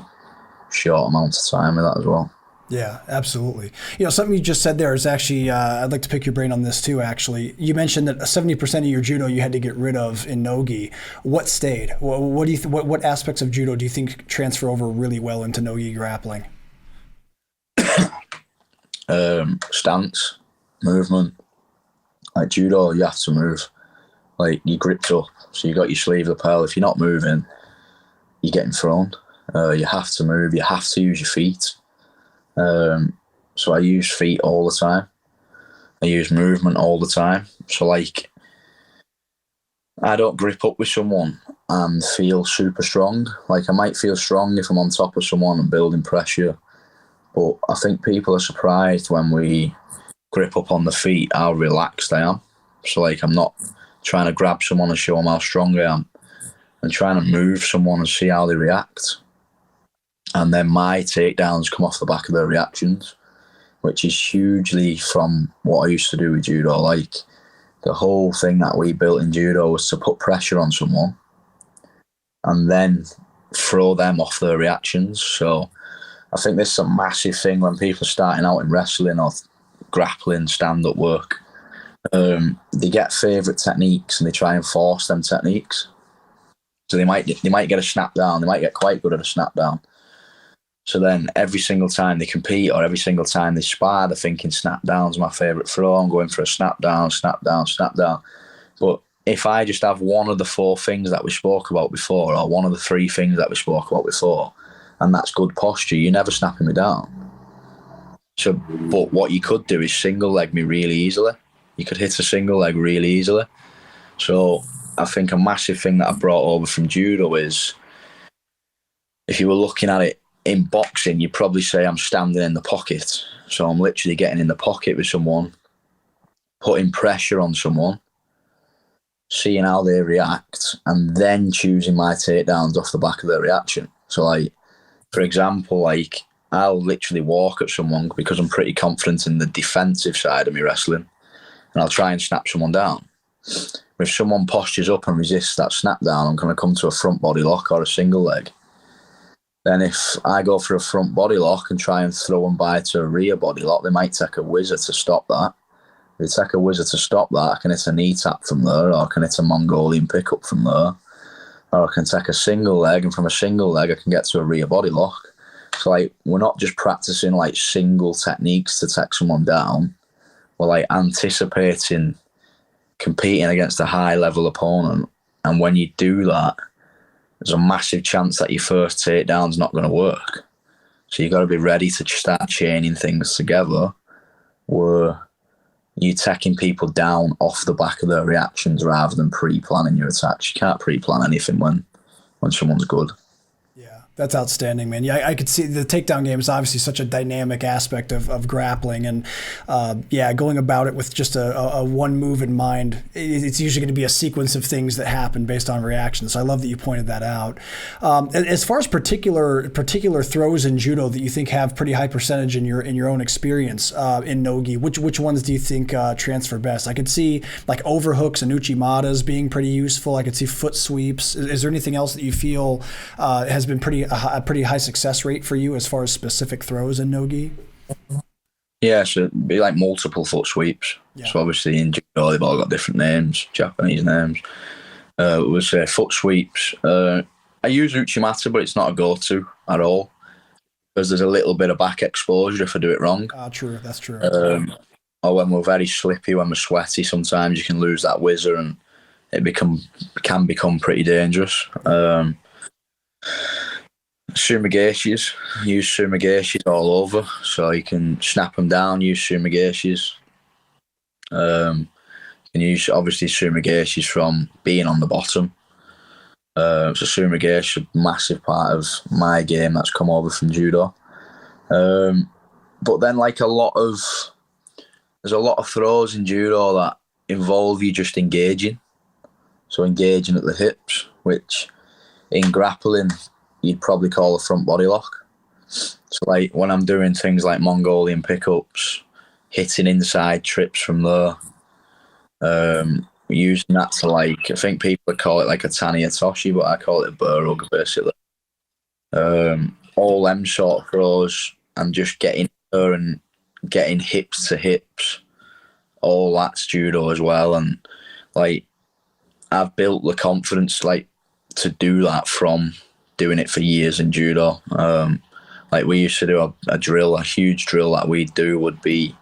[SPEAKER 2] short amount of time with that as well.
[SPEAKER 1] Yeah, absolutely. You know, something you just said there is actually, I'd like to pick your brain on this too, actually. You mentioned that 70% of your judo you had to get rid of in no-gi. What stayed? What do you what aspects of judo do you think transfer over really well into no-gi grappling?
[SPEAKER 2] Stance, movement. Like, judo, you have to move. Like, you gripped up, so you got your sleeve lapel. If you're not moving, you're getting thrown. You have to move. You have to use your feet. So I use feet all the time. I use movement all the time. So, like, I don't grip up with someone and feel super strong. Like, I might feel strong if I'm on top of someone and building pressure, but I think people are surprised when we grip up on the feet how relaxed I am. So, like, I'm not trying to grab someone and show them how strong I am. I'm trying to move someone and see how they react. And then my takedowns come off the back of their reactions, which is hugely from what I used to do with judo. Like, the whole thing that we built in judo was to put pressure on someone and then throw them off their reactions. So I think this is a massive thing when people are starting out in wrestling or grappling, stand-up work. They get favourite techniques and they try and force them techniques. So they might get a snap down. They might get quite good at a snap down. So then every single time they compete or every single time they spar, they're thinking snap down's my favourite throw. I'm going for a snap down, snap down, snap down. But if I just have one of the 4 things that we spoke about before, or one of the 3 things that we spoke about before, and that's good posture, you're never snapping me down. So, but what you could do is single leg me really easily. You could hit a single leg really easily. So I think a massive thing that I brought over from judo is, if you were looking at it in boxing, you'd probably say I'm standing in the pocket. So I'm literally getting in the pocket with someone, putting pressure on someone, seeing how they react, and then choosing my takedowns off the back of their reaction. So, like, for example, like, I'll literally walk at someone because I'm pretty confident in the defensive side of me wrestling, and I'll try and snap someone down. If someone postures up and resists that snap down, I'm going to come to a front body lock or a single leg. Then if I go for a front body lock and try and throw them by to a rear body lock, they might take a whizzer to stop that. If they take a whizzer to stop that, I can hit a knee tap from there, or I can hit a Mongolian pickup from there. Or I can take a single leg, and from a single leg I can get to a rear body lock. So, like, we're not just practicing, like, single techniques to take someone down. We're, like, anticipating competing against a high-level opponent. And when you do that, there's a massive chance that your first takedown's not going to work. So you've got to be ready to start chaining things together where you're taking people down off the back of their reactions rather than pre-planning your attacks. You can't pre-plan anything when someone's good.
[SPEAKER 1] That's outstanding, man. Yeah, I could see the takedown game is obviously such a dynamic aspect of grappling, and going about it with just a one move in mind, it's usually going to be a sequence of things that happen based on reactions. So I love that you pointed that out. As far as particular throws in judo that you think have pretty high percentage in your own experience in no-gi, which ones do you think transfer best? I could see like overhooks and uchimatas being pretty useful. I could see foot sweeps. Is there anything else that you feel has been a pretty high success rate for you as far as specific throws in no-gi?
[SPEAKER 2] Yeah, so it'd be like multiple foot sweeps. Yeah. So obviously in judo, they've all got different names, Japanese names. We say foot sweeps. I use Uchimata, but it's not a go-to at all because there's a little bit of back exposure if I do it wrong.
[SPEAKER 1] True, that's true.
[SPEAKER 2] Or when we're very slippy, when we're sweaty, sometimes you can lose that whizzer and it can become pretty dangerous. Sumigeshis, use sumigeshis all over, so you can snap them down, use sumigeshis. You can use, obviously, sumigeshis from being on the bottom. So sumigeshi is a massive part of my game that's come over from judo. But then, like there's a lot of throws in judo that involve you just engaging. So engaging at the hips, which in grappling, you'd probably call a front body lock. So like when I'm doing things like Mongolian pickups, hitting inside trips from there, using that to I think people would call it like a Tani Atoshi, but I call it a burr hug basically. All them sort of throws and just getting there and getting hips to hips, all that's judo as well. And like I've built the confidence to do that from doing it for years in judo. Like we used to do a drill, a huge drill that we'd do would be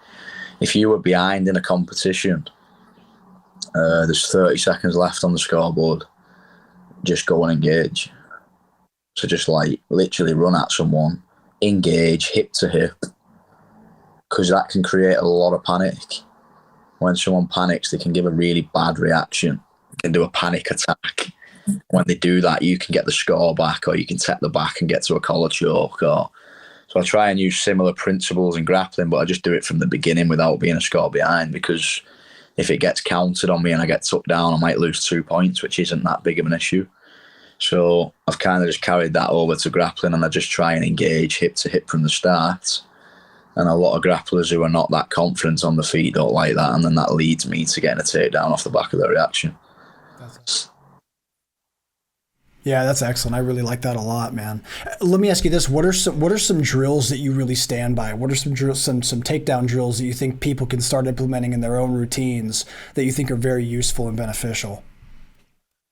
[SPEAKER 2] if you were behind in a competition, there's 30 seconds left on the scoreboard, just go and engage. So just literally run at someone, engage hip to hip, because that can create a lot of panic. When someone panics, they can give a really bad reaction, can do a panic attack. When they do that, you can get the score back, or you can tap the back and get to a collar choke. So I try and use similar principles in grappling, but I just do it from the beginning without being a score behind, because if it gets counted on me and I get took down, I might lose 2 points, which isn't that big of an issue. So I've kind of just carried that over to grappling, and I just try and engage hip to hip from the start. And a lot of grapplers who are not that confident on the feet don't like that, and then that leads me to getting a takedown off the back of their reaction.
[SPEAKER 1] Yeah, that's excellent. I really like that a lot, man. Let me ask you this: what are some drills that you really stand by? What are some drills, some takedown drills that you think people can start implementing in their own routines that you think are very useful and beneficial?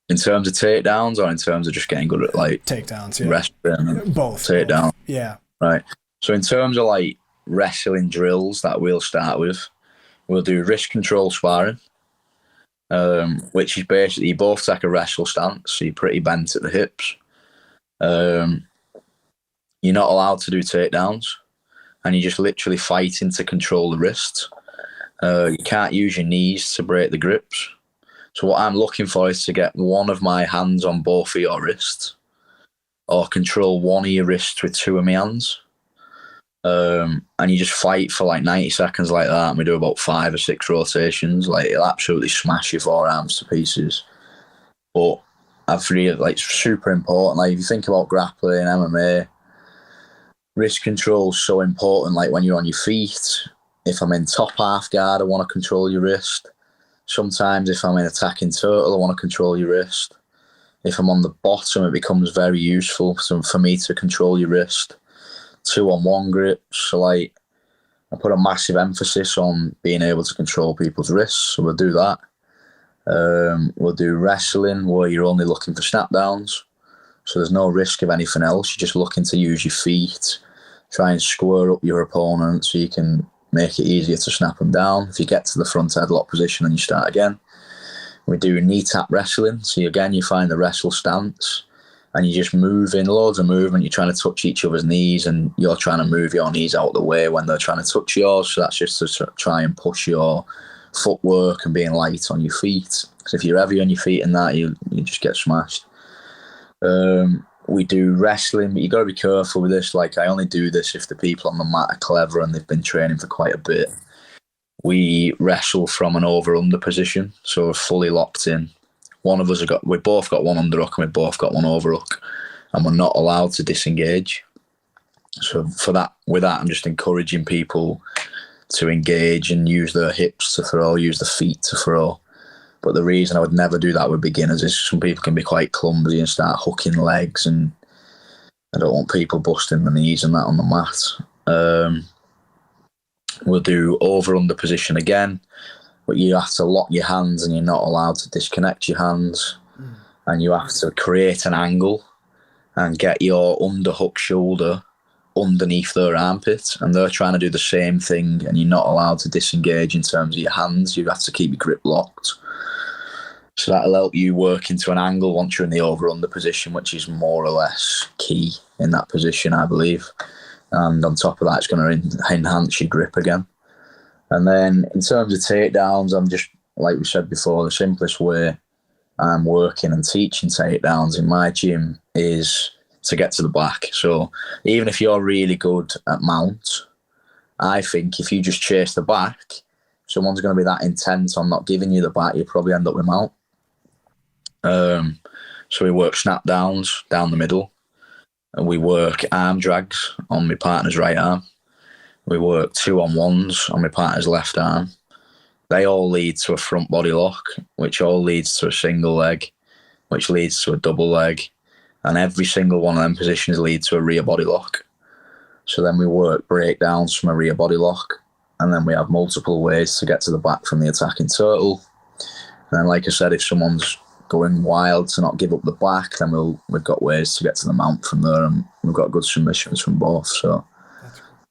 [SPEAKER 2] In terms of takedowns, or in terms of just getting good at
[SPEAKER 1] takedowns? Yeah,
[SPEAKER 2] wrestling,
[SPEAKER 1] both.
[SPEAKER 2] Takedown.
[SPEAKER 1] Yeah.
[SPEAKER 2] Right. So in terms of wrestling drills that we'll start with, we'll do wrist control sparring. Which is basically you both take a wrestle stance, so you're pretty bent at the hips. You're not allowed to do takedowns, and you're just literally fighting to control the wrists. You can't use your knees to break the grips. So what I'm looking for is to get one of my hands on both of your wrists, or control one of your wrists with two of my hands. And you just fight for 90 seconds like that, and we do about 5 or 6 rotations. It'll absolutely smash your forearms to pieces. But I've really super important. If you think about grappling, MMA, wrist control is so important. When you're on your feet, if I'm in top half guard, I want to control your wrist. Sometimes if I'm in attacking turtle, I want to control your wrist. If I'm on the bottom, it becomes very useful for me to control your wrist. 2-on-1 grips. So I put a massive emphasis on being able to control people's wrists. So we'll do that. We'll do wrestling where you're only looking for snap downs. So there's no risk of anything else. You're just looking to use your feet, try and square up your opponent so you can make it easier to snap them down. If you get to the front headlock position, then you start again. We do knee tap wrestling. So again, you find the wrestle stance, and you just move in loads of movement. You're trying to touch each other's knees, and you're trying to move your knees out of the way when they're trying to touch yours. So that's just to try and push your footwork and being light on your feet. Because if you're heavy on your feet and that, you just get smashed. We do wrestling, but you got to be careful with this. I only do this if the people on the mat are clever and they've been training for quite a bit. We wrestle from an over-under position, so we're fully locked in. One of us we both got one underhook and we both got one overhook, and we're not allowed to disengage. So with that, I'm just encouraging people to engage and use their hips to throw, use the feet to throw. But the reason I would never do that with beginners is some people can be quite clumsy and start hooking legs, and I don't want people busting the knees and that on the mat. We'll do over-under position again, but you have to lock your hands and you're not allowed to disconnect your hands. And you have to create an angle and get your underhook shoulder underneath their armpit, and they're trying to do the same thing, and you're not allowed to disengage in terms of your hands. You have to keep your grip locked. So that'll help you work into an angle once you're in the over-under position, which is more or less key in that position, I believe. And on top of that, it's going to enhance your grip again. And then in terms of takedowns, I'm just, like we said before, the simplest way I'm working and teaching takedowns in my gym is to get to the back. So even if you're really good at mount, I think if you just chase the back, someone's going to be that intent on not giving you the back, you'll probably end up with mount. So we work snap downs down the middle, and we work arm drags on my partner's right arm. We work 2-on-1s on my partner's left arm. They all lead to a front body lock, which all leads to a single leg, which leads to a double leg. And every single one of them positions lead to a rear body lock. So then we work breakdowns from a rear body lock. And then we have multiple ways to get to the back from the attacking turtle. And then, like I said, if someone's going wild to not give up the back, then we've got ways to get to the mount from there. And we've got good submissions from both. So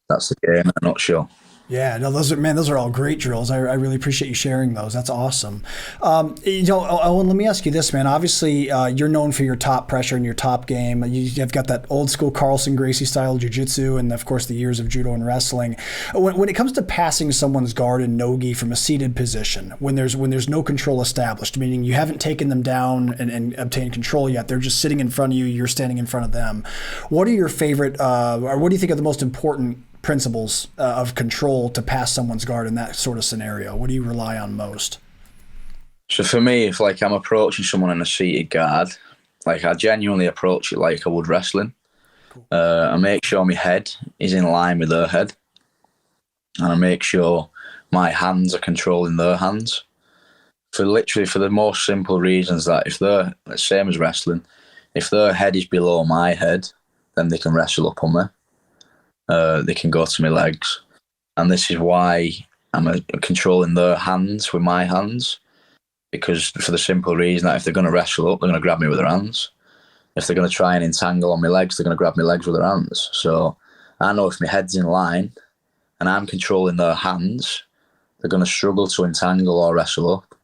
[SPEAKER 2] that's the game in a nutshell.
[SPEAKER 1] Yeah, no, those are all great drills. I really appreciate you sharing those. That's awesome. Owen, let me ask you this, man. Obviously, you're known for your top pressure and your top game. You've got that old school Carlson Gracie style jiu-jitsu, and of course the years of judo and wrestling. When it comes to passing someone's guard and no-gi from a seated position, when there's no control established, meaning you haven't taken them down and obtained control yet, they're just sitting in front of you, you're standing in front of them. What are your favorite, or what do you think are the most important principles of control to pass someone's guard in that sort of scenario? What do you rely on most?
[SPEAKER 2] So for me, if like I'm approaching someone in a seated guard, like I genuinely approach it like I would wrestling. Cool. I make sure my head is in line with their head, and I make sure my hands are controlling their hands. For the most simple reasons that if they're the same as wrestling, if their head is below my head, then they can wrestle up on me. They can go to my legs. And this is why I'm controlling their hands with my hands, because for the simple reason that if they're going to wrestle up, they're going to grab me with their hands. If they're going to try and entangle on my legs, they're going to grab my legs with their hands. So I know if my head's in line and I'm controlling their hands, they're going to struggle to entangle or wrestle up.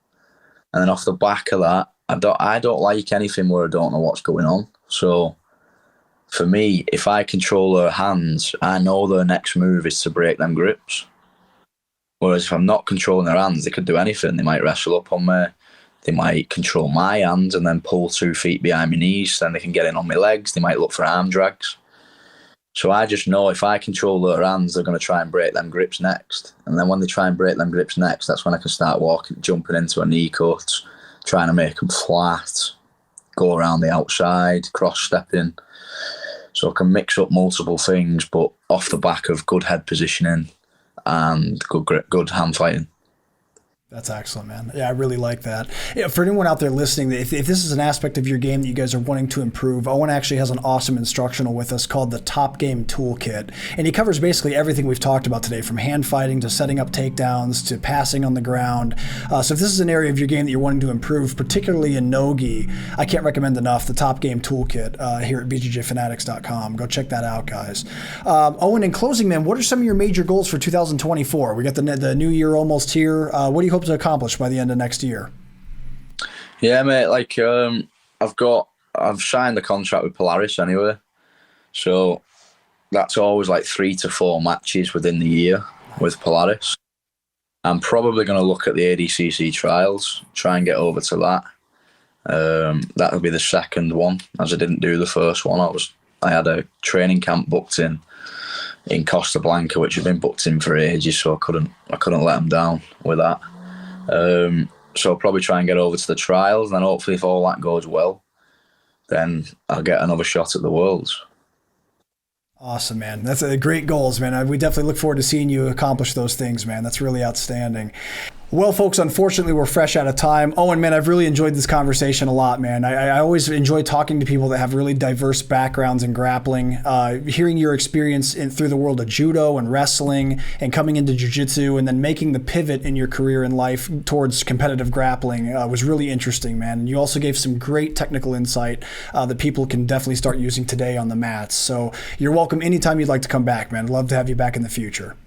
[SPEAKER 2] And then off the back of that, I don't like anything where I don't know what's going on. So for me, if I control their hands, I know their next move is to break them grips. Whereas if I'm not controlling their hands, they could do anything. They might wrestle up on me. They might control my hands and then pull 2 feet behind my knees. Then they can get in on my legs. They might look for arm drags. So I just know if I control their hands, they're going to try and break them grips next. And then when they try and break them grips next, that's when I can start jumping into a knee cut, trying to make them flat, go around the outside, cross-stepping. So I can mix up multiple things, but off the back of good head positioning and good hand fighting.
[SPEAKER 1] That's excellent, man. Yeah, I really like that. Yeah, for anyone out there listening, if this is an aspect of your game that you guys are wanting to improve, Owen actually has an awesome instructional with us called the Top Game Toolkit. And he covers basically everything we've talked about today, from hand fighting to setting up takedowns to passing on the ground. So if this is an area of your game that you're wanting to improve, particularly in no-gi, I can't recommend enough the Top Game Toolkit here at BJJFanatics.com. Go check that out, guys. Owen, in closing, man, what are some of your major goals for 2024? We got the new year almost here. What do you hope to accomplish by the end of next year?
[SPEAKER 2] Yeah, mate, like I've signed the contract with Polaris anyway, so that's always like 3 to 4 matches within the year with Polaris. I'm probably going to look at the ADCC trials, try and get over to that. That'll be the second one, as I didn't do the first one. I had a training camp booked in Costa Blanca, which had been booked in for ages, so I couldn't let them down with that. So I'll probably try and get over to the trials, and then hopefully if all that goes well, then I'll get another shot at the Worlds.
[SPEAKER 1] Awesome, man. That's great goals, man. We definitely look forward to seeing you accomplish those things, man. That's really outstanding. Well, folks, unfortunately, we're fresh out of time. Owen, man, I've really enjoyed this conversation a lot, man. I always enjoy talking to people that have really diverse backgrounds in grappling. Hearing your experience through the world of judo and wrestling and coming into jiu-jitsu and then making the pivot in your career in life towards competitive grappling was really interesting, man. And you also gave some great technical insight that people can definitely start using today on the mats. So you're welcome anytime you'd like to come back, man. I'd love to have you back in the future.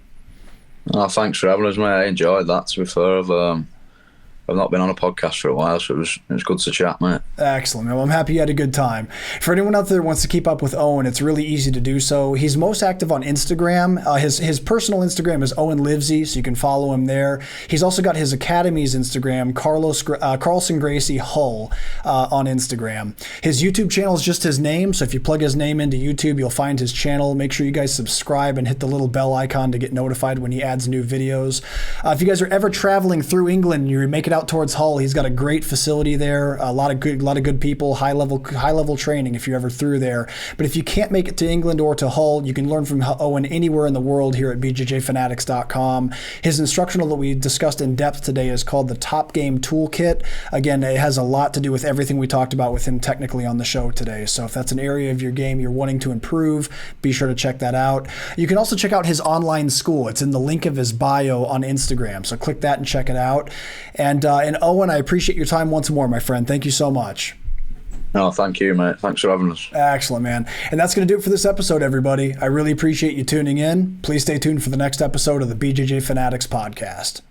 [SPEAKER 2] Oh, thanks for having us, mate. I enjoyed that, to be fair. I've not been on a podcast for a while, so it was good to chat, mate.
[SPEAKER 1] Excellent. Well, I'm happy you had a good time. For anyone out there that wants to keep up with Owen, it's really easy to do so. He's most active on Instagram. His personal Instagram is Owen Livesey, so you can follow him there. He's also got his academy's Instagram, Carlson Gracie Hull, on Instagram. His YouTube channel is just his name, so if you plug his name into YouTube, you'll find his channel. Make sure you guys subscribe and hit the little bell icon to get notified when he adds new videos. If you guys are ever traveling through England and you make it out towards Hull, he's got a great facility there, a lot of good people, high level training if you're ever through there. But if you can't make it to England or to Hull, you can learn from Owen anywhere in the world here at BJJFanatics.com. His instructional that we discussed in depth today is called the Top Game Toolkit. Again, it has a lot to do with everything we talked about with him technically on the show today. So if that's an area of your game you're wanting to improve, be sure to check that out. You can also check out his online school. It's in the link of his bio on Instagram. So click that and check it out. And Owen, I appreciate your time once more, my friend. Thank you so much.
[SPEAKER 2] No, thank you, mate. Thanks for having us.
[SPEAKER 1] Excellent, man. And that's going to do it for this episode, everybody. I really appreciate you tuning in. Please stay tuned for the next episode of the BJJ Fanatics podcast.